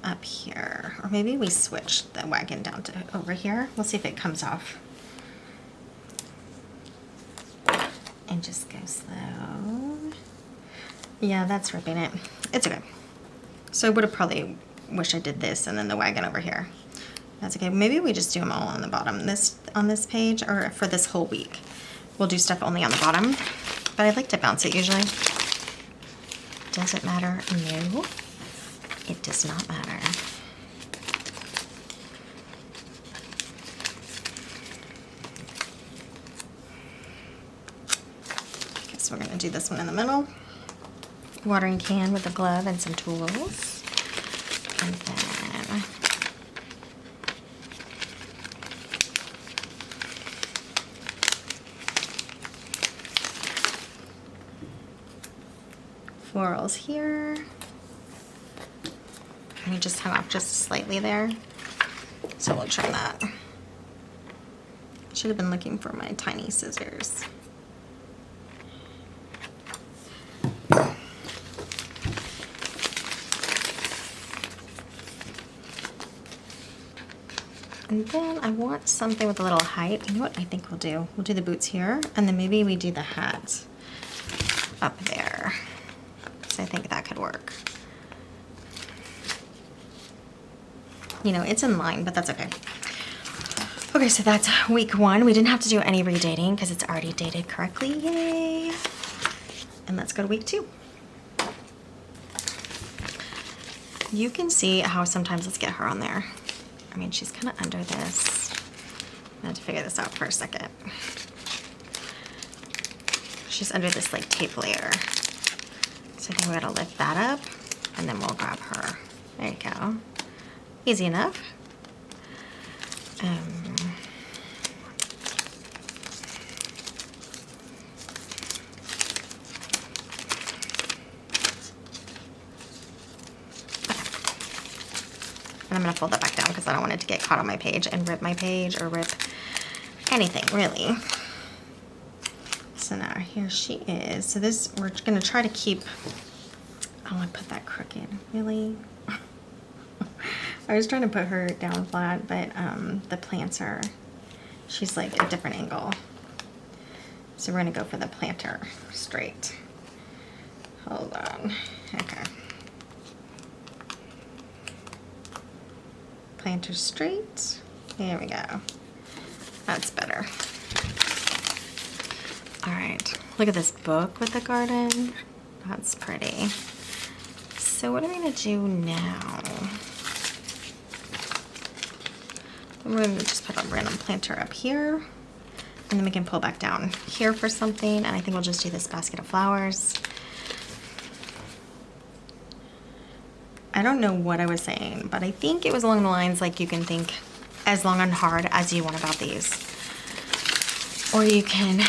up here, or maybe we switch the wagon down to over here. We'll see if it comes off. And just go slow. Yeah, that's ripping it. It's okay. So I would have probably wish I did this and then the wagon over here. That's okay. Maybe we just do them all on the bottom on this page, or for this whole week. We'll do stuff only on the bottom, but I like to bounce it usually. Does it matter? No. it does not matter. Okay, so we're gonna do this one in the middle. Watering can with a glove and some tools. And then florals here. And you just hung off just slightly there. So we'll trim that. Should have been looking for my tiny scissors. And then I want something with a little height. You know what I think we'll do? We'll do the boots here, and then maybe we do the hat up there. So I think that could work. You know, it's in line, but that's okay. Okay, so that's week 1. We didn't have to do any redating because it's already dated correctly. Yay! And let's go to week 2. You can see how sometimes, let's get her on there. I mean, she's kind of under this. I had to figure this out for a second. She's under this like tape layer. So I think we're gonna lift that up and then we'll grab her. There you go. Easy enough. And I'm gonna fold that back down because I don't want it to get caught on my page and rip my page or rip anything really. So now here she is. So this, we're gonna try to keep, I don't want to put that crooked, really. I was trying to put her down flat, but the plants are, she's like a different angle. So we're gonna go for the planter straight. Hold on, okay. Planter straight, there we go. That's better. All right, look at this book with the garden. That's pretty. So what are we gonna do now? We're gonna just put a random planter up here, and then we can pull back down here for something, and I think we'll just do this basket of flowers. I don't know what I was saying, but I think it was along the lines like you can think as long and hard as you want about these. Or you can,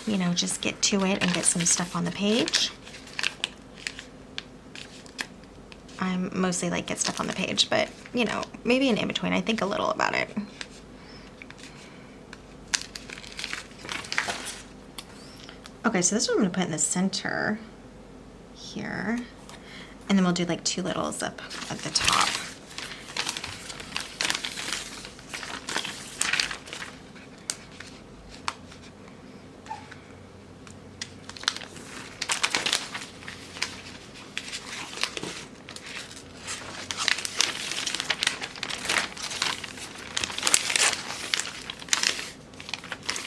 you know, just get to it and get some stuff on the page. I'm mostly like get stuff on the page, but you know, maybe an in-between. I think a little about it. Okay, so this one I'm gonna put in the center here. And then we'll do like 2 littles up at the top.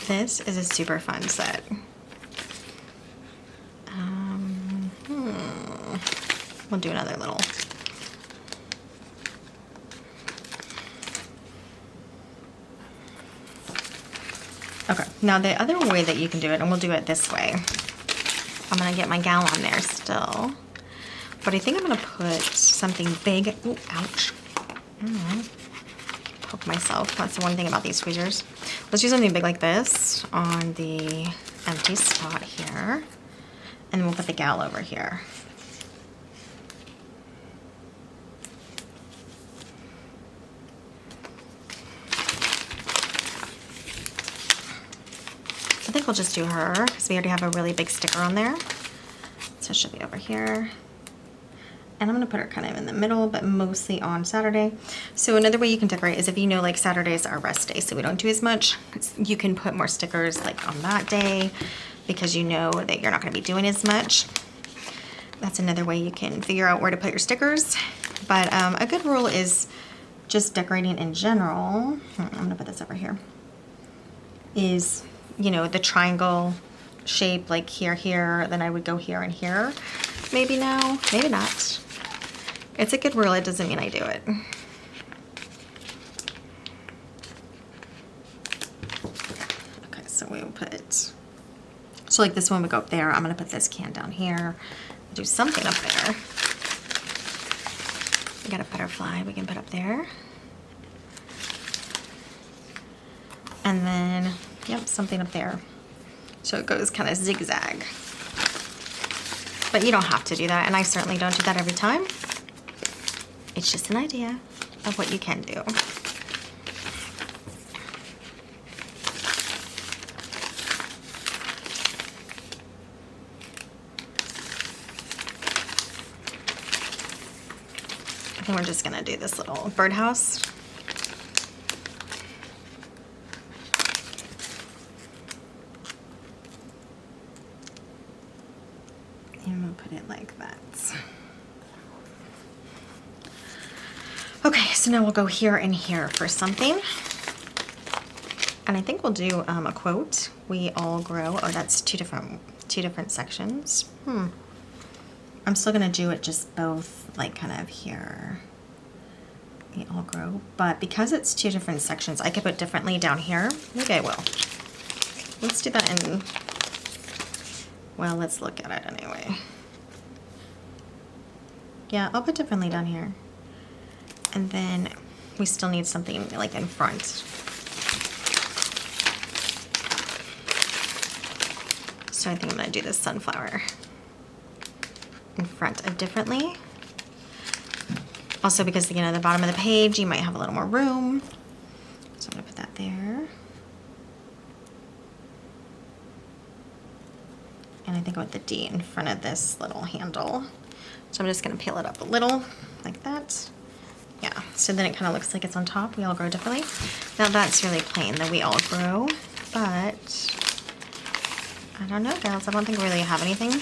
This is a super fun set. We'll do another little. Okay, now the other way that you can do it, and we'll do it this way. I'm gonna get my gal on there still, but I think I'm gonna put something big. Ooh, ouch. Poke myself. That's the one thing about these tweezers. Let's do something big like this on the empty spot here, and then we'll put the gal over here. I think we'll just do her because we already have a really big sticker on there. So she'll be over here. And I'm gonna put her kind of in the middle, but mostly on Saturday. So another way you can decorate is if you know like Saturdays are rest days, so we don't do as much, you can put more stickers like on that day because you know that you're not gonna be doing as much. That's another way you can figure out where to put your stickers. But a good rule is just decorating in general. I'm gonna put this over here. Is, you know, the triangle shape, like here, here, then I would go here and here. Maybe now, maybe not. It's a good rule, it doesn't mean I do it. Okay, so we will put, so like this one would go up there. I'm gonna put this can down here, do something up there. We got a butterfly we can put up there. And then, yep, something up there. So it goes kind of zigzag. But you don't have to do that, and I certainly don't do that every time. It's just an idea of what you can do. And we're just gonna do this little birdhouse. And we'll put it like that. Okay, so now we'll go here and here for something. And I think we'll do a quote. We all grow. Oh, that's two different sections. I'm still gonna do it just both, like kind of here. We all grow, but because it's two different sections, I could put differently down here. Maybe I will. Let's do that in, well, let's look at it anyway. Yeah, I'll put differently down here. And then we still need something like in front. So I think I'm gonna do this sunflower in front of differently. Also because, you know, the bottom of the page, you might have a little more room. So I'm gonna put that there. And I think I want the D in front of this little handle. So I'm just gonna peel it up a little like that. Yeah, so then it kind of looks like it's on top. We all grow differently. Now that's really plain, that we all grow, but I don't know, girls. I don't think we really have anything.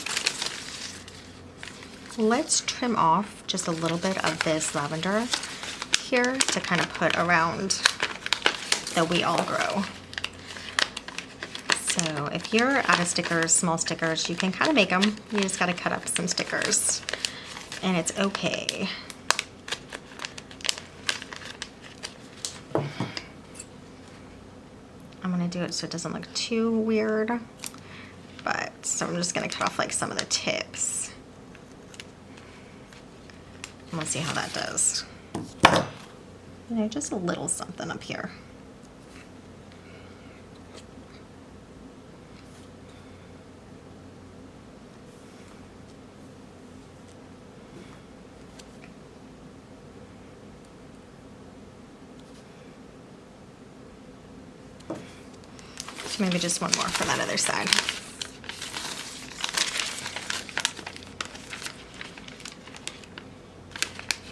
Let's trim off just a little bit of this lavender here to kind of put around that we all grow. So if you're out of stickers, small stickers, you can kind of make them. You just got to cut up some stickers, and it's okay. I'm gonna do it so it doesn't look too weird, but so I'm just gonna cut off like some of the tips. And we'll see how that does. You know, just a little something up here. Maybe just one more for that other side.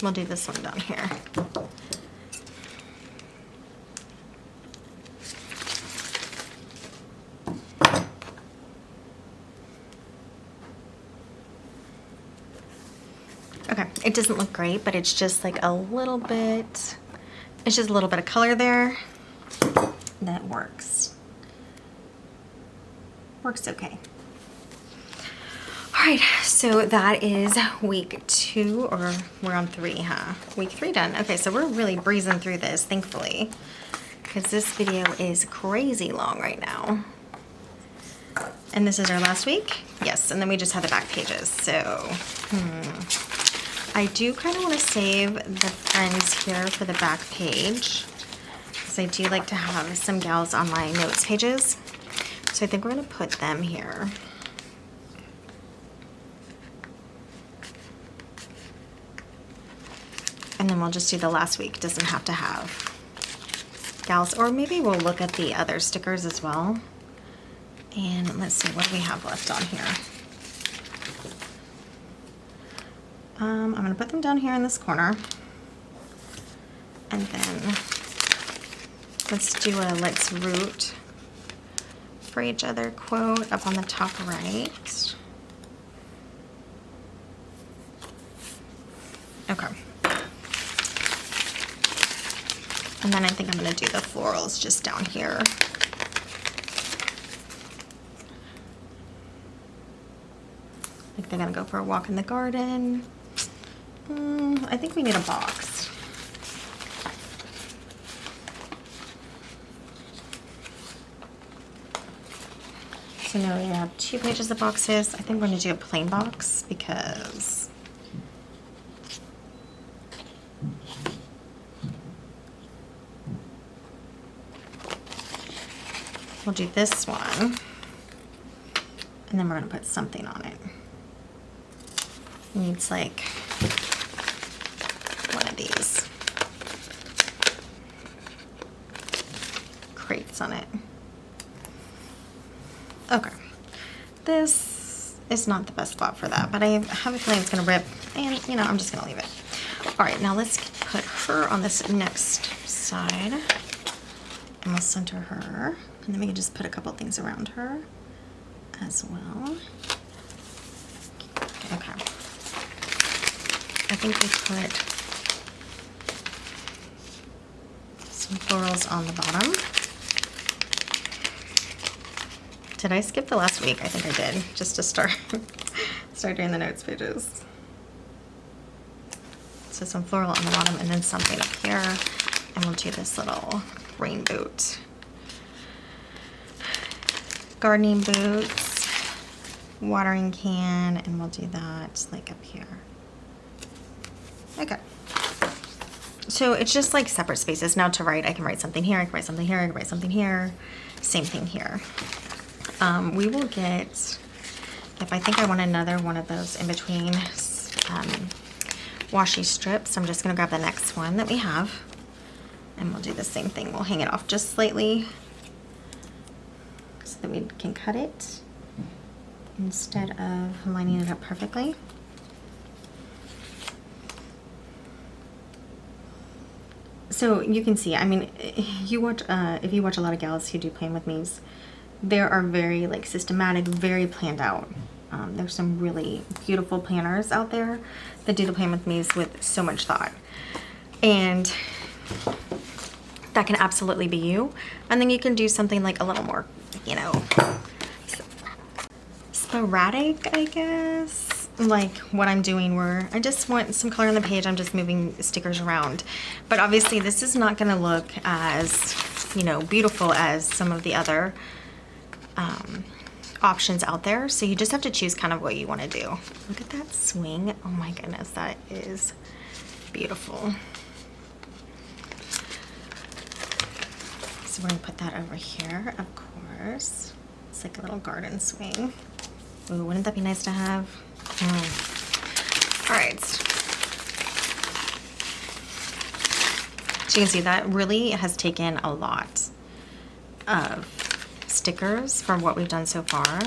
We'll do this one down here. Okay, it doesn't look great, but it's just like a little bit, it's just a little bit of color there. That works. Works okay. All right, so that is week 2, or we're on 3, huh? Week 3 done. Okay, so we're really breezing through this, thankfully, because this video is crazy long right now. And this is our last week? Yes, and then we just have the back pages. So, I do kind of want to save the friends here for the back page, because I do like to have some gals on my notes pages. So I think we're gonna put them here. And then we'll just do the last week. Doesn't have to have gals, or maybe we'll look at the other stickers as well. And let's see, what do we have left on here? I'm gonna put them down here in this corner. And then let's do a let's root for each other quote up on the top right. Okay. And then I think I'm gonna do the florals just down here. Like they're gonna go for a walk in the garden. I think we need a box. So now we have 2 pages of boxes. I think we're going to do a plain box because we'll do this one, and then we're going to put something on it. It needs like one of these crates on it. Okay, this is not the best spot for that, but I have a feeling it's gonna rip, and you know, I'm just gonna leave it. All right, now let's put her on this next side, and we'll center her, and then we can just put a couple things around her as well. Okay, I think we put some florals on the bottom. Did I skip the last week? I think I did, just to start doing the notes pages. So some floral on the bottom and then something up here. And we'll do this little rain boot. Gardening boots, watering can, and we'll do that like up here. Okay. So it's just like separate spaces. Now to write, I can write something here, I can write something here, I can write something here. Same thing here. We will get, if I think I want another one of those in between washi strips, I'm just gonna grab the next one that we have, and we'll do the same thing. We'll hang it off just slightly so that we can cut it instead of lining it up perfectly. So you can see, I mean, you watch, if you watch a lot of gals who do Plan With Me's, there are very like systematic, very planned out. There's some really beautiful planners out there that do the Plan With Me's with so much thought. And that can absolutely be you. And then you can do something like a little more, you know, sporadic, I guess. Like what I'm doing where I just want some color on the page, I'm just moving stickers around. But obviously this is not gonna look as, you know, beautiful as some of the other options out there, so you just have to choose kind of what you want to do. Look at that swing. Oh my goodness, that is beautiful. So we're gonna put that over here, of course. It's like a little garden swing. Ooh, wouldn't that be nice to have? All right. So you can see that really has taken a lot of stickers for what we've done so far.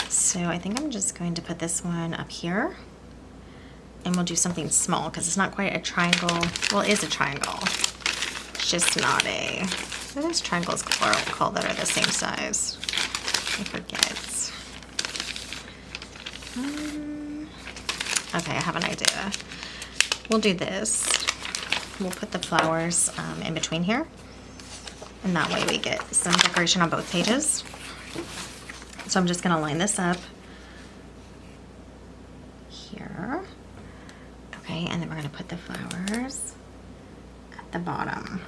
So I think I'm just going to put this one up here, and we'll do something small because it's not quite a triangle. Well, it is a triangle. It's just not a, what is triangles called that are the same size? I forget. Okay, I have an idea. We'll do this. We'll put the flowers in between here. And that way we get some decoration on both pages. So I'm just gonna line this up here. Okay, and then we're gonna put the flowers at the bottom.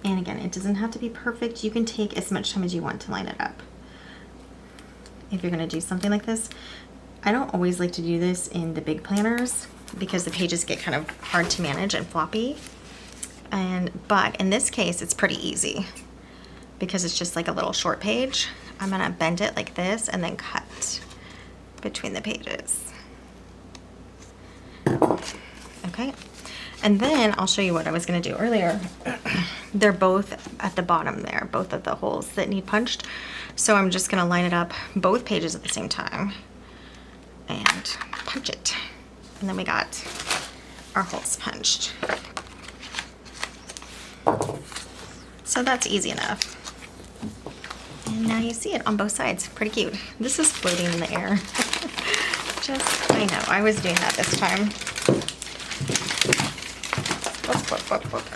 And again, it doesn't have to be perfect. You can take as much time as you want to line it up. If you're gonna do something like this, I don't always like to do this in the big planners because the pages get kind of hard to manage and floppy. But in this case, it's pretty easy because it's just like a little short page. I'm gonna bend it like this and then cut between the pages. Okay, and then I'll show you what I was gonna do earlier. They're both at the bottom there, both of the holes that need punched. So I'm just gonna line it up both pages at the same time and punch it. And then we got our holes punched. So that's easy enough. And now you see it on both sides. Pretty cute. This is floating in the air. Just, I know, I was doing that this time.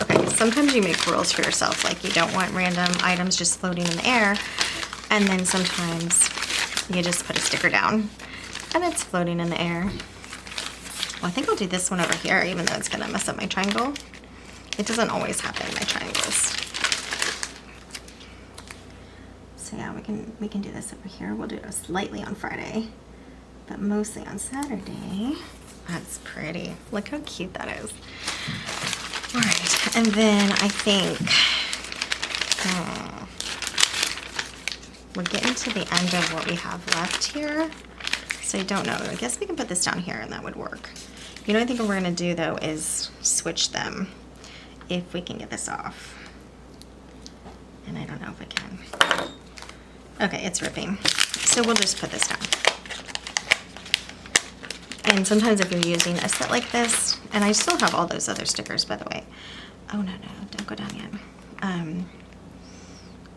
Okay, sometimes you make rules for yourself, like you don't want random items just floating in the air, and then sometimes you just put a sticker down and it's floating in the air. Well, I think I'll do this one over here, even though it's gonna mess up my triangle. It doesn't always happen in my triangles. So yeah, we can do this over here. We'll do it slightly on Friday, but mostly on Saturday. That's pretty. Look how cute that is. All right, and then I think we're getting to the end of what we have left here. So I don't know. I guess we can put this down here and that would work. You know, I think what we're gonna do though is switch them if we can get this off. And I don't know if I can. Okay, it's ripping. So we'll just put this down. And sometimes if you're using a set like this, and I still have all those other stickers, by the way. Oh, no, don't go down yet.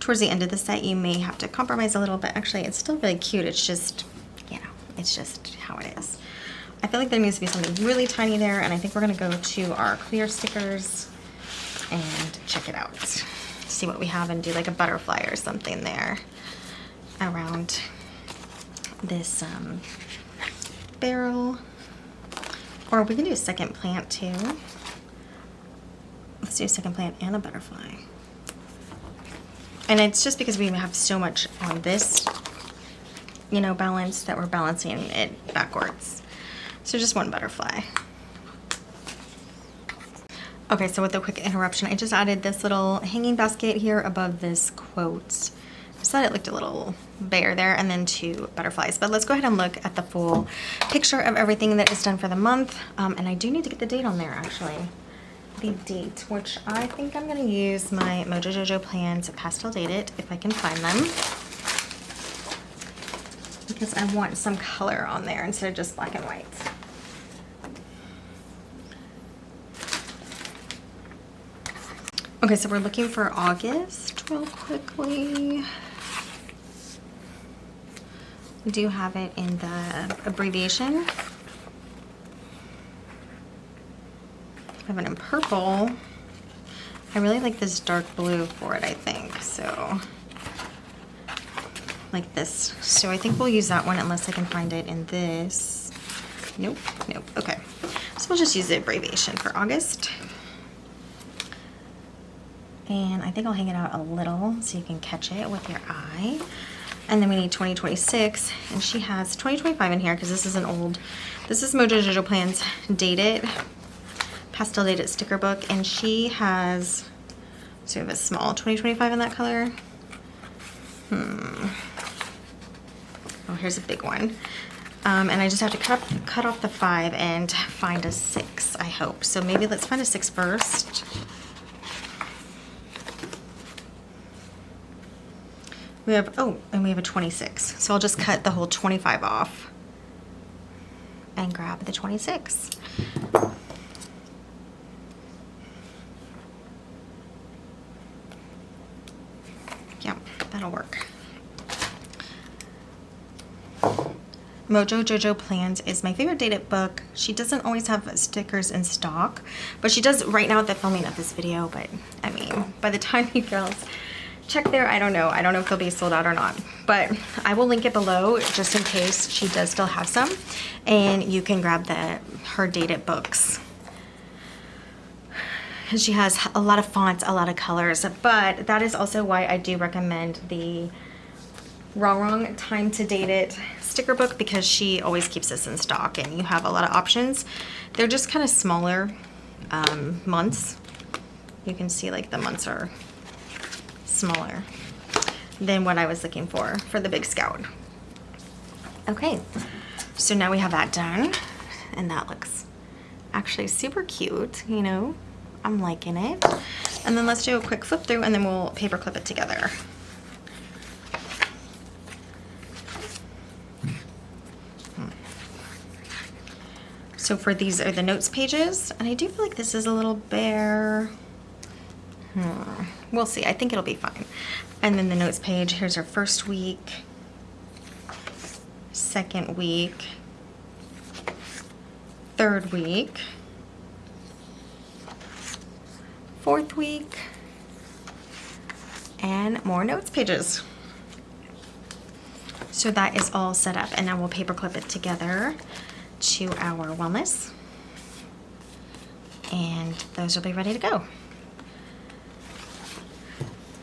Towards the end of the set, you may have to compromise a little bit. Actually, it's still really cute. It's just, you know, it's just how it is. I feel like there needs to be something really tiny there, and I think we're gonna go to our clear stickers and check it out. See what we have and do like a butterfly or something there around this barrel. Or we can do a second plant too. Let's do a second plant and a butterfly. And it's just because we have so much on this, you know, balance that we're balancing it backwards. So just one butterfly. Okay, so with a quick interruption, I just added this little hanging basket here above this quote. I just thought it looked a little bare there, and then 2 butterflies. But let's go ahead and look at the full picture of everything that is done for the month. And I do need to get the date on there, actually. The date, which I think I'm gonna use my Mojo Jojo plans pastel date it if I can find them. Because I want some color on there instead of just black and white. Okay, so we're looking for August real quickly. We do have it in the abbreviation. I have it in purple. I really like this dark blue for it, I think, so. Like this. So I think we'll use that one unless I can find it in this. Nope, okay. So we'll just use the abbreviation for August. And I think I'll hang it out a little so you can catch it with your eye. And then we need 2026, and she has 2025 in here because this is an old, this is Mojo Jojo Plans dated, pastel dated sticker book, and she has, so we have a small 2025 in that color. Oh, here's a big one. And I just have to cut off the 5 and find a 6, I hope. So maybe let's find a 6 first. We have, oh, and we have a 26. So I'll just cut the whole 25 off and grab the 26. Yeah, that'll work. Mojo Jojo Plans is my favorite dated book. She doesn't always have stickers in stock, but she does right now at the filming of this video. But I mean, by the time you girls check there, I don't know if they'll be sold out or not, but I will link it below just in case she does still have some, and you can grab her dated books. She has a lot of fonts, a lot of colors, but that is also why I do recommend the Rongrong Time to Date It sticker book, because she always keeps this in stock and you have a lot of options. They're just kind of smaller months. You can see like the months are smaller than what I was looking for the Big Scout. Okay, so now we have that done, and that looks actually super cute, you know, I'm liking it. And then let's do a quick flip through and then we'll paper clip it together. So for these are the notes pages, and I do feel like this is a little bare. We'll see. I think it'll be fine. And then the notes page, here's our first week, second week, third week, fourth week, and more notes pages. So that is all set up, and now we'll paper clip it together to our wellness. and those will be ready to go.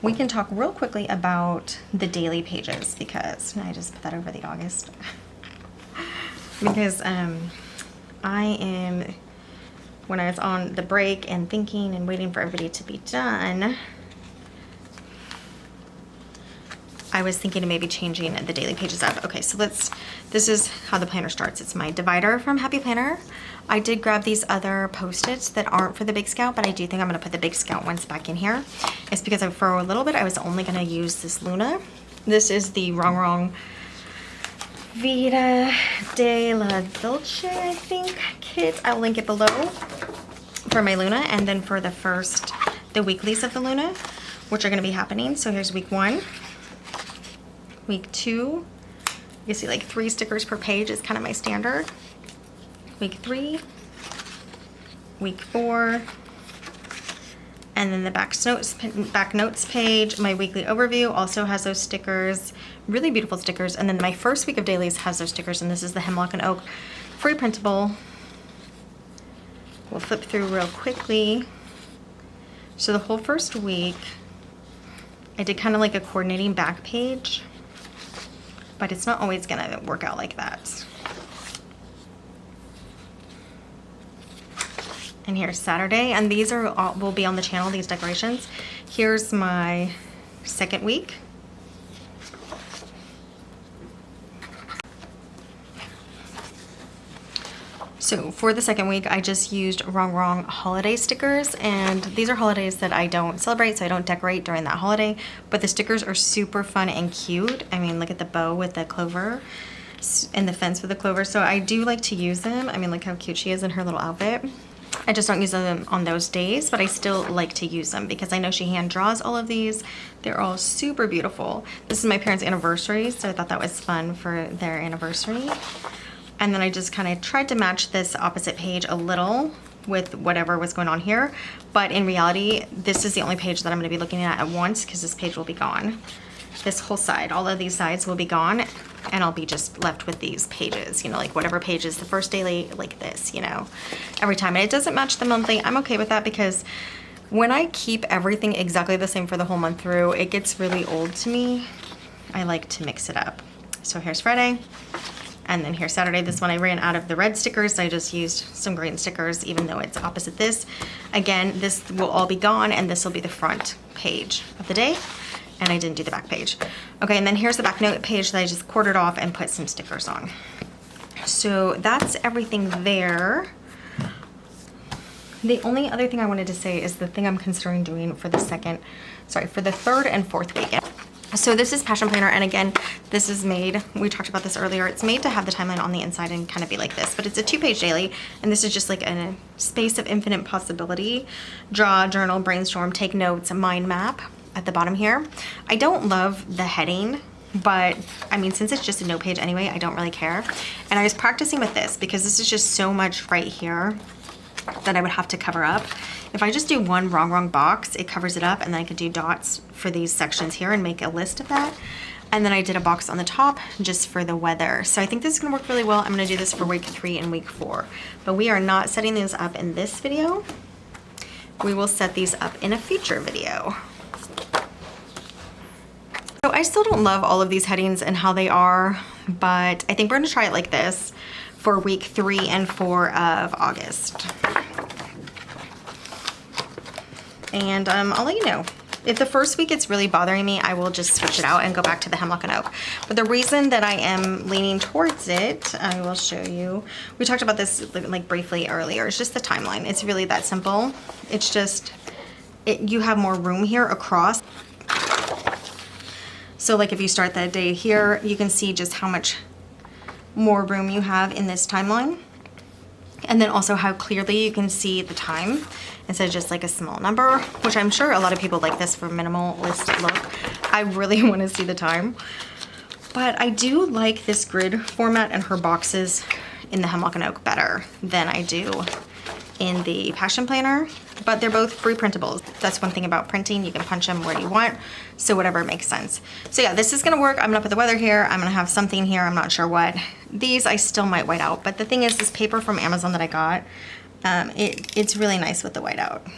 We can talk real quickly about the daily pages because I just put that over the August because when I was on the break and thinking and waiting for everybody to be done, I was thinking of maybe changing the daily pages up. Okay, so this is how the planner starts. It's my divider from Happy Planner. I did grab these other Post-its that aren't for the Big Scout, but I do think I'm gonna put the Big Scout ones back in here. It's because for a little bit, I was only gonna use this Luna. This is the Rongrong Vida de la Dolce, I think, kit. I'll link it below for my Luna, and then for the weeklies of the Luna, which are gonna be happening. So here's week 1. Week 2, you see like 3 stickers per page is kind of my standard. Week 3, week 4, and then the back notes page. My weekly overview also has those stickers, really beautiful stickers. And then my first week of dailies has those stickers, and this is the Hemlock and Oak free printable. We'll flip through real quickly. So the whole first week, I did kind of like a coordinating back page, but it's not always gonna work out like that. And here's Saturday, and these will be on the channel, these decorations. Here's my second week. So for the second week, I just used Rongrong holiday stickers, and these are holidays that I don't celebrate, so I don't decorate during that holiday, but the stickers are super fun and cute. I mean, look at the bow with the clover and the fence with the clover, so I do like to use them. I mean, look how cute she is in her little outfit. I just don't use them on those days, but I still like to use them because I know she hand draws all of these. They're all super beautiful. This is my parents' anniversary, so I thought that was fun for their anniversary. And then I just kind of tried to match this opposite page a little with whatever was going on here. But in reality, this is the only page that I'm going to be looking at once because this page will be gone. This whole side, all of these sides will be gone, and I'll be just left with these pages, you know, like whatever page is the first daily, like this, you know, every time. And it doesn't match the monthly. I'm okay with that because when I keep everything exactly the same for the whole month through, it gets really old to me. I like to mix it up. So here's Friday. And then here's Saturday. This one I ran out of the red stickers, so I just used some green stickers, even though it's opposite this. Again, this will all be gone, and this will be the front page of the day. And I didn't do the back page. Okay, and then here's the back note page that I just quartered off and put some stickers on. So that's everything there. The only other thing I wanted to say is the thing I'm considering doing for the third and fourth weekend. So this is Passion Planner, and again, this is made, we talked about this earlier, it's made to have the timeline on the inside and kind of be like this, but it's a 2-page daily, and this is just like a space of infinite possibility. Draw, journal, brainstorm, take notes, mind map at the bottom here. I don't love the heading, but I mean, since it's just a note page anyway, I don't really care. And I was practicing with this because this is just so much right here that I would have to cover up. If I just do one Rongrong box, it covers it up, and then I could do dots for these sections here and make a list of that. And then I did a box on the top just for the weather. So I think this is gonna work really well. I'm gonna do this for week 3 and week 4. But we are not setting these up in this video. We will set these up in a future video. So I still don't love all of these headings and how they are, but I think we're gonna try it like this for week 3 and 4 of August. And I'll let you know. If the first week it's really bothering me, I will just switch it out and go back to the Hemlock and Oak. But the reason that I am leaning towards it, I will show you. We talked about this like briefly earlier. It's just the timeline. It's really that simple. It's just, you have more room here across. So like if you start that day here, you can see just how much more room you have in this timeline. And then also how clearly you can see the time instead of just like a small number, which I'm sure a lot of people like this for minimalist look. I really want to see the time. But I do like this grid format and her boxes in the Hemlock and Oak better than I do in the Passion Planner, but they're both free printables. That's one thing about printing, you can punch them where you want, so whatever makes sense. So yeah, this is gonna work. I'm gonna put the weather here, I'm gonna have something here, I'm not sure what. These I still might white out, but the thing is, this paper from Amazon that I got, It's really nice with the whiteout.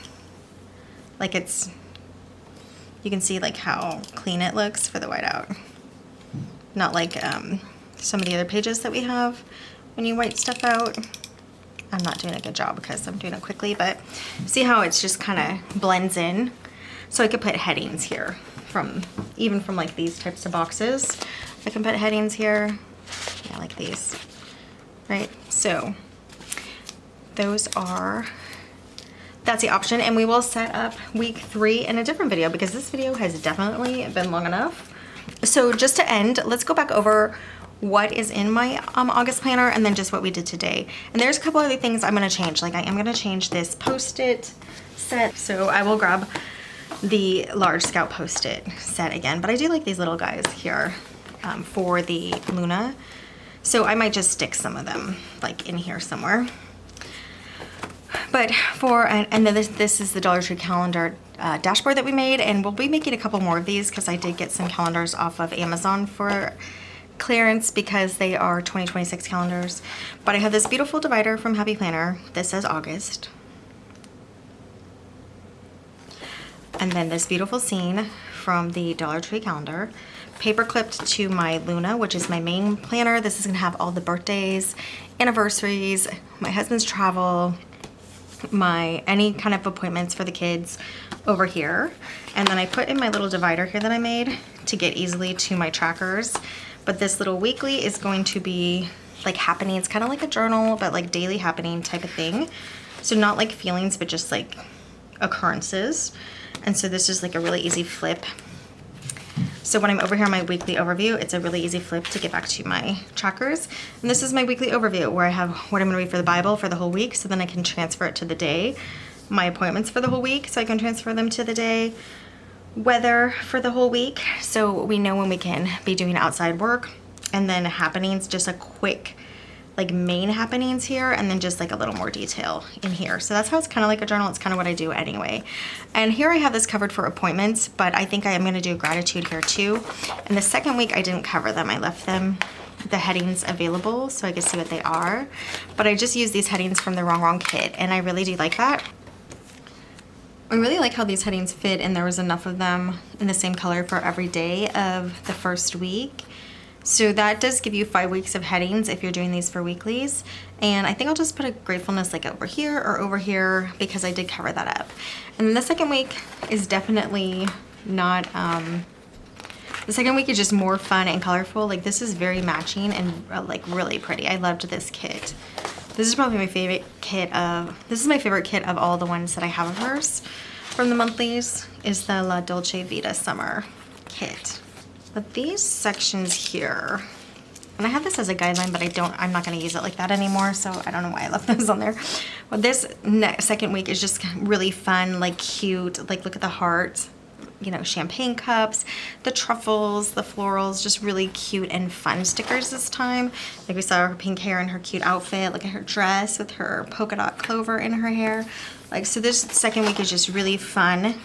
Like you can see like how clean it looks for the whiteout. Not like some of the other pages that we have when you white stuff out. I'm not doing a good job because I'm doing it quickly, but see how it's just kind of blends in? So I could put headings here even from like these types of boxes. I can put headings here, yeah, like these, right? So that's the option, and we will set up week 3 in a different video because this video has definitely been long enough. So just to end, let's go back over what is in my August planner and then just what we did today. And there's a couple other things I'm gonna change. Like I am gonna change this Post-it set. So I will grab the large Scout Post-it set again, but I do like these little guys here for the Luna. So I might just stick some of them like in here somewhere. But and then this is the Dollar Tree calendar dashboard that we made, and we'll be making a couple more of these because I did get some calendars off of Amazon for clearance because they are 2026 calendars. But I have this beautiful divider from Happy Planner. This says August. And then this beautiful scene from the Dollar Tree calendar, paper clipped to my Luna, which is my main planner. This is gonna have all the birthdays, anniversaries, my husband's travel, any kind of appointments for the kids over here. And then I put in my little divider here that I made to get easily to my trackers. But this little weekly is going to be like happenings, kind of like a journal, but like daily happening type of thing. So not like feelings, but just like occurrences. And so this is like a really easy flip. So when I'm over here on my weekly overview, it's a really easy flip to get back to my trackers. And this is my weekly overview where I have what I'm gonna read for the Bible for the whole week, so then I can transfer it to the day. My appointments for the whole week, so I can transfer them to the day. Weather for the whole week, so we know when we can be doing outside work. And then happenings, just a quick like main happenings here, and then just like a little more detail in here. So that's how it's kind of like a journal. It's kind of what I do anyway. And here I have this covered for appointments, but I think I am gonna do gratitude here too. And the second week I didn't cover them. I left them, the headings available so I could see what they are. But I just used these headings from the Rongrong kit, and I really do like that. I really like how these headings fit, and there was enough of them in the same color for every day of the first week. So that does give you 5 weeks of headings if you're doing these for weeklies. And I think I'll just put a gratefulness like over here or over here because I did cover that up. And then the second week is definitely not, the second week is just more fun and colorful. Like this is very matching and like really pretty. I loved this kit. This is probably my favorite kit this is my favorite kit of all the ones that I have of hers from the monthlies, is the La Dolce Vita Summer kit. But these sections here, and I have this as a guideline, but I'm not gonna use it like that anymore, so I don't know why I left those on there. But this second week is just really fun, like cute, like look at the heart, you know, champagne cups, the truffles, the florals, just really cute and fun stickers this time. Like we saw her pink hair and her cute outfit, look at her dress with her polka dot clover in her hair. Like, so this second week is just really fun,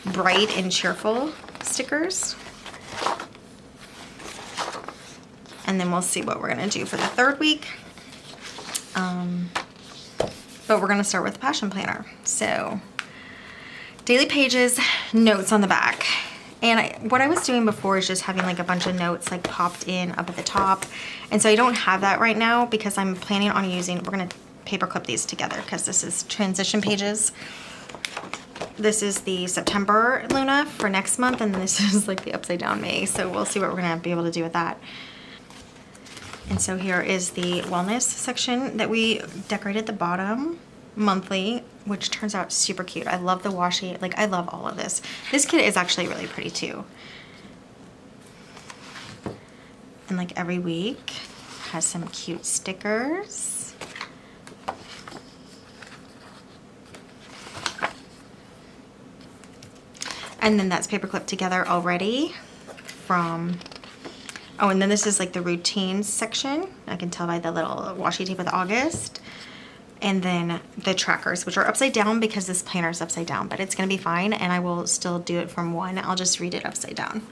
bright and cheerful stickers. And then we'll see what we're gonna do for the third week. But we're gonna start with the Passion Planner. So, daily pages, notes on the back. And what I was doing before is just having like a bunch of notes like popped in up at the top. And so I don't have that right now because I'm planning on we're gonna paper clip these together because this is transition pages. This is the September Luna for next month, and this is like the upside down May. So we'll see what we're gonna be able to do with that. And so here is the wellness section that we decorated the bottom monthly, which turns out super cute. I love the washi, like I love all of this. This kit is actually really pretty too. And like every week has some cute stickers. And then that's paper clipped together already from, oh, and then this is like the routines section. I can tell by the little washi tape with August. And then the trackers, which are upside down because this planner is upside down, but it's gonna be fine, and I will still do it from one. I'll just read it upside down.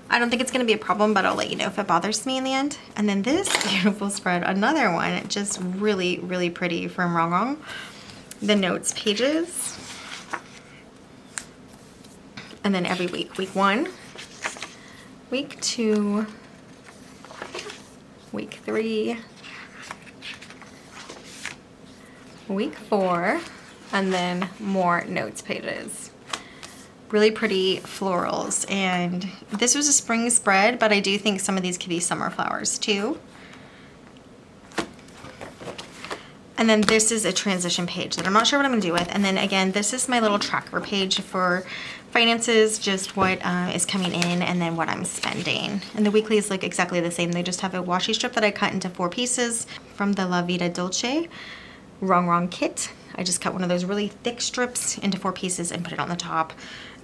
I don't think it's gonna be a problem, but I'll let you know if it bothers me in the end. And then this beautiful spread, another one, just really, really pretty from Rongrong. The notes pages. And then every week, week 1, week 2, week 3, week 4, and then more notes pages. Really pretty florals, and this was a spring spread, but I do think some of these could be summer flowers too. And then this is a transition page that I'm not sure what I'm gonna do with. And then again, this is my little tracker page for finances, just what is coming in and then what I'm spending. And the weeklies look exactly the same. They just have a washi strip that I cut into 4 pieces from the La Vida Dolce Rongrong kit. I just cut one of those really thick strips into 4 pieces and put it on the top.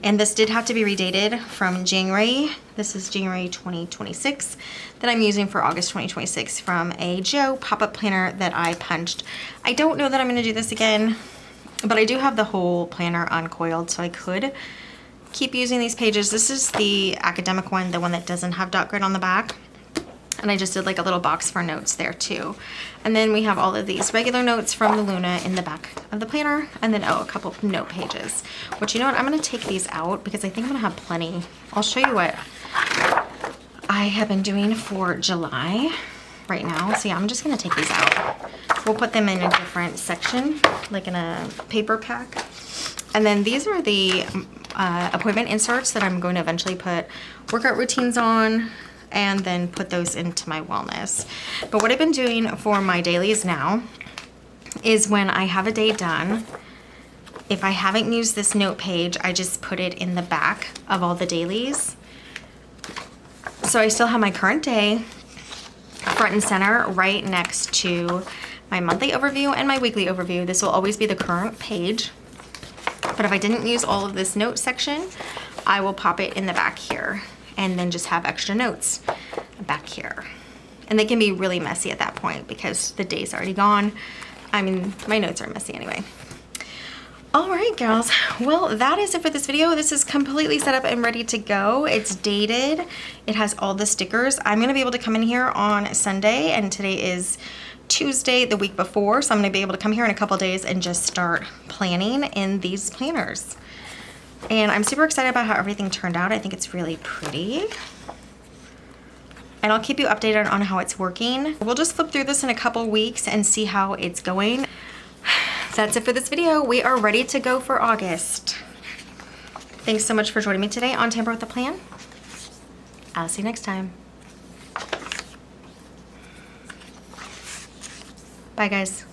And this did have to be redated from January. This is January 2026 that I'm using for August 2026 from a Joe pop-up planner that I punched. I don't know that I'm gonna do this again, but I do have the whole planner uncoiled, so I could keep using these pages. This is the academic one, the one that doesn't have dot grid on the back. And I just did like a little box for notes there too. And then we have all of these regular notes from the Luna in the back of the planner. And then, oh, a couple of note pages. Which, you know what, I'm gonna take these out because I think I'm gonna have plenty. I'll show you what I have been doing for July right now. So yeah, I'm just gonna take these out. We'll put them in a different section, like in a paper pack. And then these are the appointment inserts that I'm going to eventually put workout routines on, and then put those into my wellness. But what I've been doing for my dailies now is when I have a day done, if I haven't used this note page, I just put it in the back of all the dailies. So I still have my current day front and center right next to my monthly overview and my weekly overview. This will always be the current page. But if I didn't use all of this note section, I will pop it in the back here and then just have extra notes back here. And they can be really messy at that point because the day's already gone. I mean, my notes are messy anyway. All right, girls. Well, that is it for this video. This is completely set up and ready to go. It's dated. It has all the stickers. I'm gonna be able to come in here on Sunday, and today is Tuesday, the week before. So I'm gonna be able to come here in a couple days and just start planning in these planners. And I'm super excited about how everything turned out. I think it's really pretty. And I'll keep you updated on how it's working. We'll just flip through this in a couple weeks and see how it's going. That's it for this video. We are ready to go for August. Thanks so much for joining me today on Tamper with a Plan. I'll see you next time. Bye, guys.